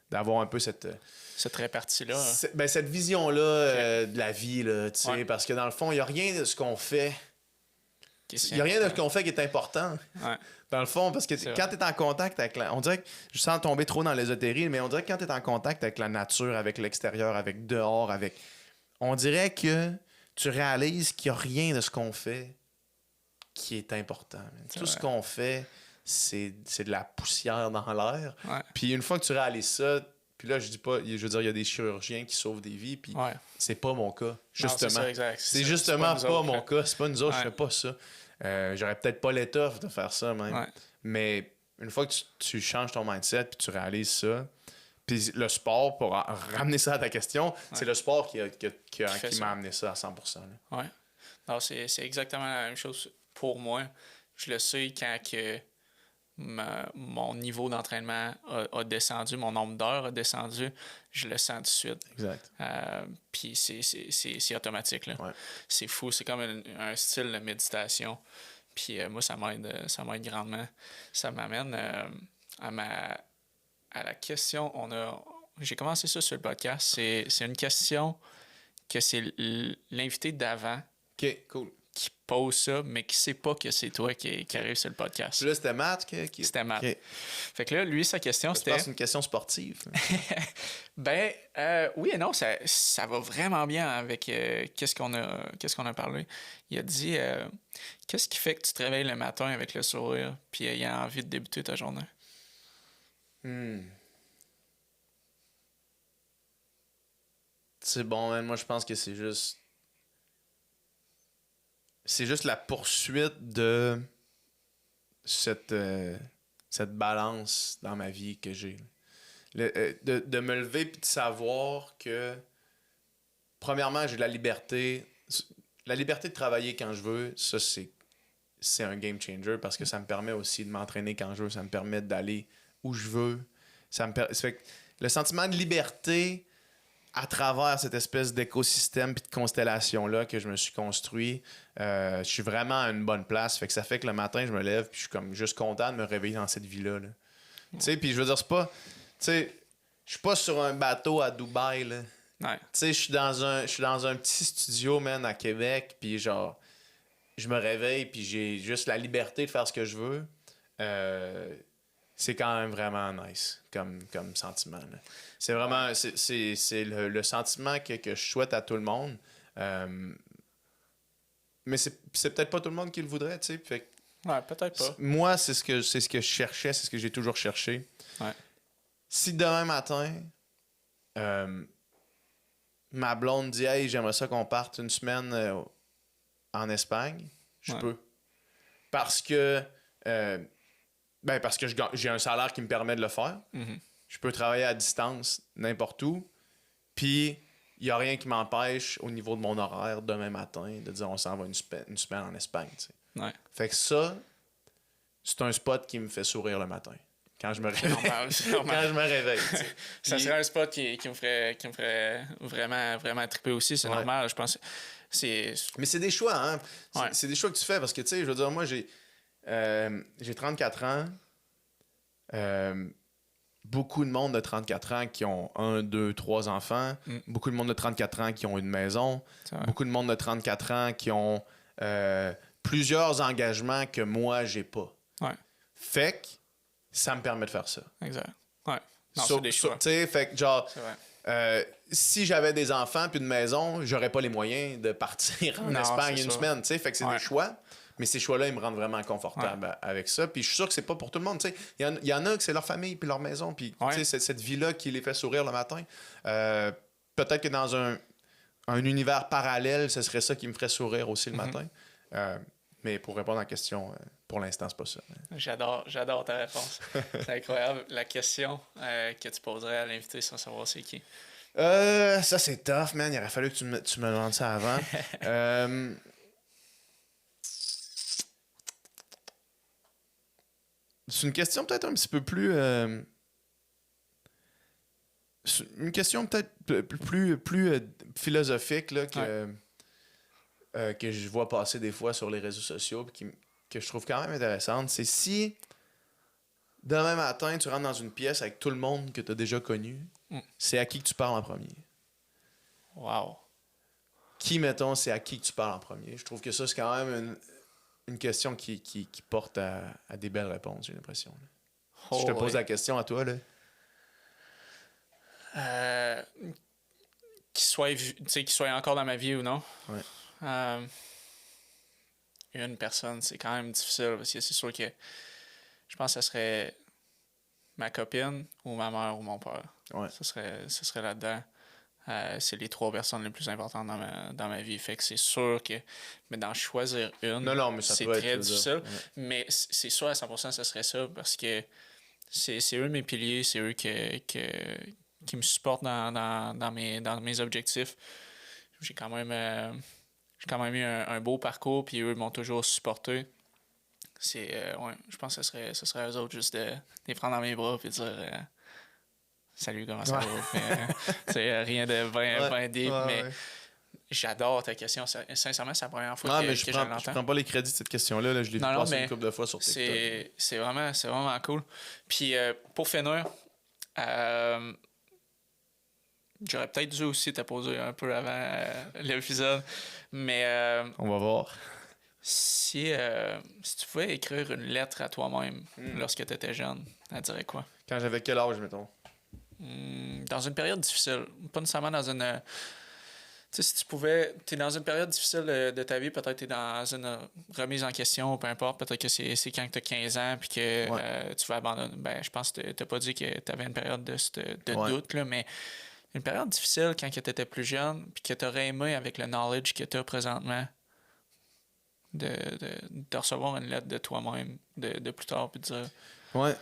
d'avoir un peu cette répartie-là. cette vision-là de la vie, là, tu sais, parce que dans le fond, il n'y a rien de ce qu'on fait. Il n'y a rien de ce qu'on fait qui est important. Ouais. Dans le fond, parce que quand tu es en contact avec on dirait que, je sens tomber trop dans l'ésotérie, mais on dirait que quand tu es en contact avec la nature, avec l'extérieur, avec dehors, on dirait que tu réalises qu'il n'y a rien de ce qu'on fait qui est important. Tout ce qu'on fait, c'est de la poussière dans l'air. Ouais. Puis une fois que tu réalises ça, puis là, je veux dire, il y a des chirurgiens qui sauvent des vies, puis c'est pas mon cas, justement. C'est justement pas mon cas. C'est pas nous autres, je fais pas ça. J'aurais peut-être pas l'étoffe de faire ça, même. Ouais. Mais une fois que tu changes ton mindset, puis tu réalises ça, Puis le sport, pour ramener ça à ta question, c'est le sport qui m'a amené ça à 100%. Là. Ouais. Non, c'est exactement la même chose pour moi. Je le sais quand que mon niveau d'entraînement a descendu, mon nombre d'heures a descendu, je le sens tout de suite. Exact. Puis c'est automatique. Là. Ouais. C'est fou, c'est comme un style de méditation. Puis moi, ça m'aide grandement. Ça m'amène à la question. J'ai commencé ça sur le podcast. C'est une question que c'est l'invité d'avant OK, cool. qui pose ça, mais qui sait pas que c'est toi qui arrive sur le podcast. Puis là, c'était Matt qui... C'était Matt. Okay. Fait que là, lui, sa question, c'était... C'est une question sportive. Ben, oui et non, ça va vraiment bien avec qu'est-ce qu'on a parlé. Il a dit, qu'est-ce qui fait que tu te réveilles le matin avec le sourire puis ayant envie de débuter ta journée? C'est bon, man. Moi, je pense que c'est juste... C'est juste la poursuite de cette balance dans ma vie que j'ai. De me lever et de savoir que, premièrement, j'ai la liberté. La liberté de travailler quand je veux, ça, c'est un game changer parce que ça me permet aussi de m'entraîner quand je veux. Ça me permet d'aller où je veux. Ça fait que le sentiment de liberté à travers cette espèce d'écosystème et de constellation-là que je me suis construit, je suis vraiment à une bonne place. Fait que ça fait que le matin, je me lève puis je suis comme juste content de me réveiller dans cette vie-là. Là. Tu sais, puis je veux dire, c'est pas... Tu sais, je suis pas sur un bateau à Dubaï, là. Ouais. Tu sais, je suis dans un petit studio, man, à Québec, puis genre, je me réveille puis j'ai juste la liberté de faire ce que je veux. C'est quand même vraiment nice comme sentiment. Là. C'est vraiment c'est le sentiment que je souhaite à tout le monde. Mais c'est peut-être pas tout le monde qui le voudrait, tu sais. Fait Ouais, peut-être pas. moi, c'est ce que je cherchais, c'est ce que j'ai toujours cherché. Ouais. Si demain matin, ma blonde dit « Hey, j'aimerais ça qu'on parte une semaine en Espagne », je peux. Parce que j'ai un salaire qui me permet de le faire. Mm-hmm. Je peux travailler à distance n'importe où. Puis, il n'y a rien qui m'empêche au niveau de mon horaire demain matin de dire on s'en va une semaine en Espagne. Tu sais. Ouais. Fait que ça, c'est un spot qui me fait sourire le matin. Quand je me réveille. Normal. Quand je me réveille. Tu sais. Ça serait un spot qui me ferait vraiment, vraiment triper aussi. C'est normal, je pense. Mais c'est des choix, hein? Ouais. C'est des choix que tu fais parce que, tu sais, je veux dire, moi, j'ai 34 ans. Beaucoup de monde de 34 ans qui ont 1, 2, 3 enfants. Beaucoup de monde de 34 ans qui ont une maison. Beaucoup de monde de 34 ans qui ont plusieurs engagements que moi, j'ai pas. Ouais. Fait que ça me permet de faire ça. Exact. Ouais. Non, c'est des choix. Tu sais, fait que genre... si j'avais des enfants puis une maison, j'aurais pas les moyens de partir en Espagne une semaine, tu sais, fait que c'est des choix, mais ces choix-là, ils me rendent vraiment confortable avec ça, puis je suis sûr que c'est pas pour tout le monde, tu sais, il y en a que c'est leur famille puis leur maison, puis tu sais, c'est cette vie-là qui les fait sourire le matin. Peut-être que dans un univers parallèle, ce serait ça qui me ferait sourire aussi le matin. Mais pour répondre à la question, pour l'instant, c'est pas ça. J'adore ta réponse. C'est incroyable. La question que tu poserais à l'invité sans savoir c'est qui. Ça, c'est tough, man. Il aurait fallu que tu me demandes ça avant. C'est une question peut-être un petit peu plus... une question peut-être plus philosophique là, que je vois passer des fois sur les réseaux sociaux que je trouve quand même intéressante. C'est si demain matin, tu rentres dans une pièce avec tout le monde que tu as déjà connu, c'est à qui que tu parles en premier? Wow. Qui, mettons, c'est à qui que tu parles en premier? Je trouve que ça, c'est quand même une question qui porte à des belles réponses, j'ai l'impression. Si je te pose la question à toi, là. Qu'il soit encore dans ma vie ou non. Ouais. Une personne, c'est quand même difficile parce que c'est sûr que je pense que ce serait ma copine ou ma mère ou mon père. Ouais. Ce serait là-dedans. C'est les 3 personnes les plus importantes dans ma vie. Fait que c'est sûr que mais d'en choisir une, mais ça c'est peut très être difficile. Ouais. Mais c'est sûr à 100% ce serait ça parce que c'est eux mes piliers, c'est eux me supportent dans mes objectifs. J'ai quand même eu un beau parcours, puis eux m'ont toujours supporté. Ouais, je pense que ce serait eux autres juste de les prendre dans mes bras et dire salut, comment ça va? C'est rien de bien deep, mais j'adore ta question. Sincèrement, c'est la première fois que je l'entends. Je prends pas les crédits de cette question-là. Là. Je l'ai vu passer une couple de fois sur TikTok. C'est vraiment cool. Puis pour finir, j'aurais peut-être dû aussi te poser un peu avant l'épisode, mais on va voir. Si tu pouvais écrire une lettre à toi-même lorsque tu étais jeune, elle dirait quoi? Quand j'avais quel âge, mettons? Dans une période difficile. Pas nécessairement dans une... Tu sais, si tu pouvais... T'es dans une période difficile de ta vie, peut-être t'es dans une remise en question, peu importe. Peut-être que c'est quand t'as 15 ans puis que tu vas abandonner. Ben, je pense que t'as pas dit que t'avais une période de doute, là, mais une période difficile quand t'étais plus jeune puis que t'aurais aimé avec le knowledge que t'as présentement de recevoir une lettre de toi-même de plus tard puis de dire... Ouais.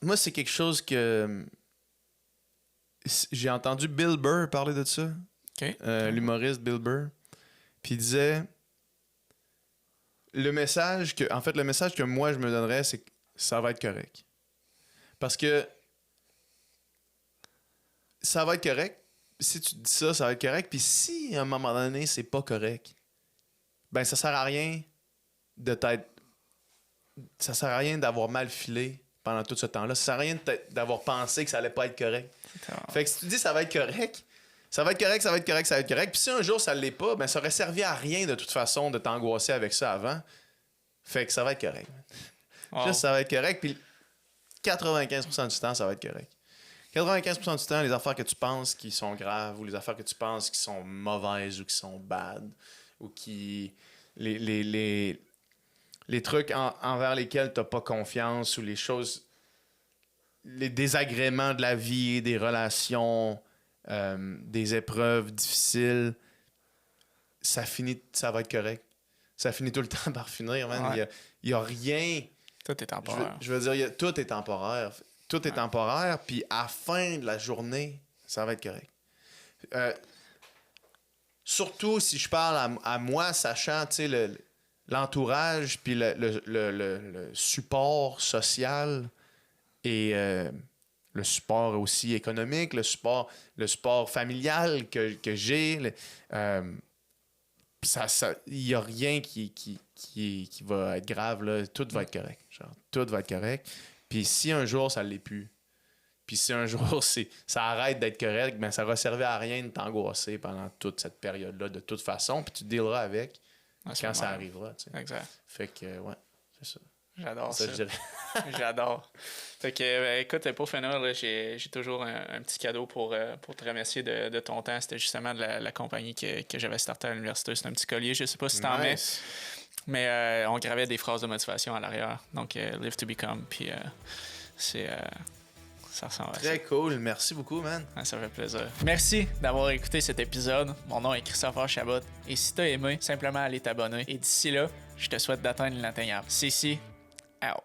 Moi, c'est quelque chose que... J'ai entendu Bill Burr parler de ça. Okay. L'humoriste Bill Burr. Puis il disait... Le message que moi, je me donnerais, c'est que ça va être correct. Parce que ça va être correct. Si tu dis ça, ça va être correct. Puis si, à un moment donné, c'est pas correct, ben ça sert à rien ça sert à rien d'avoir mal filé pendant tout ce temps-là. Ça sert à rien d'avoir pensé que ça allait pas être correct. Fait que si tu dis ça va être correct, ça va être correct, ça va être correct, ça va être correct. Puis si un jour ça l'est pas, ben ça aurait servi à rien de toute façon de t'angoisser avec ça avant. Fait que ça va être correct. Wow. Juste ça va être correct. Puis 95% du temps, ça va être correct. 95% du temps, les affaires que tu penses qui sont graves ou les affaires que tu penses qui sont mauvaises ou qui sont bad ou qui... Les trucs envers lesquels tu n'as pas confiance ou les choses, les désagréments de la vie, des relations, des épreuves difficiles, ça va être correct. Ça finit tout le temps par finir, man. Ouais. Il y a rien... Tout est temporaire. Je veux dire, tout est temporaire. Tout est temporaire, puis à la fin de la journée, ça va être correct. Surtout si je parle à moi, sachant, tu sais, l'entourage, puis le support social et le support aussi économique, le support familial que j'ai. Il n'y a rien qui va être grave, là. Tout va être correct. Genre, tout va être correct. Puis si un jour, ça ne l'est plus, puis si un jour, ça arrête d'être correct, ben ça ne va servir à rien de t'angoisser pendant toute cette période-là, de toute façon, puis tu dealeras avec quand ça arrivera. T'sais. Exact. Fait que, ouais, c'est ça. J'adore ça. J'adore. Fait que, écoute, pour finir, là, j'ai toujours un petit cadeau pour te remercier de ton temps. C'était justement de la compagnie que j'avais startée à l'université. C'est un petit collier, je sais pas si t'en mets. Mais on gravait des phrases de motivation à l'arrière. Donc, Live to Become. Puis, ça ressemble à ça. Très cool. Merci beaucoup, man. Ça fait plaisir. Merci d'avoir écouté cet épisode. Mon nom est Christopher Chabot. Et si t'as aimé, simplement aller t'abonner. Et d'ici là, je te souhaite d'atteindre l'inatteignable. C'est ici.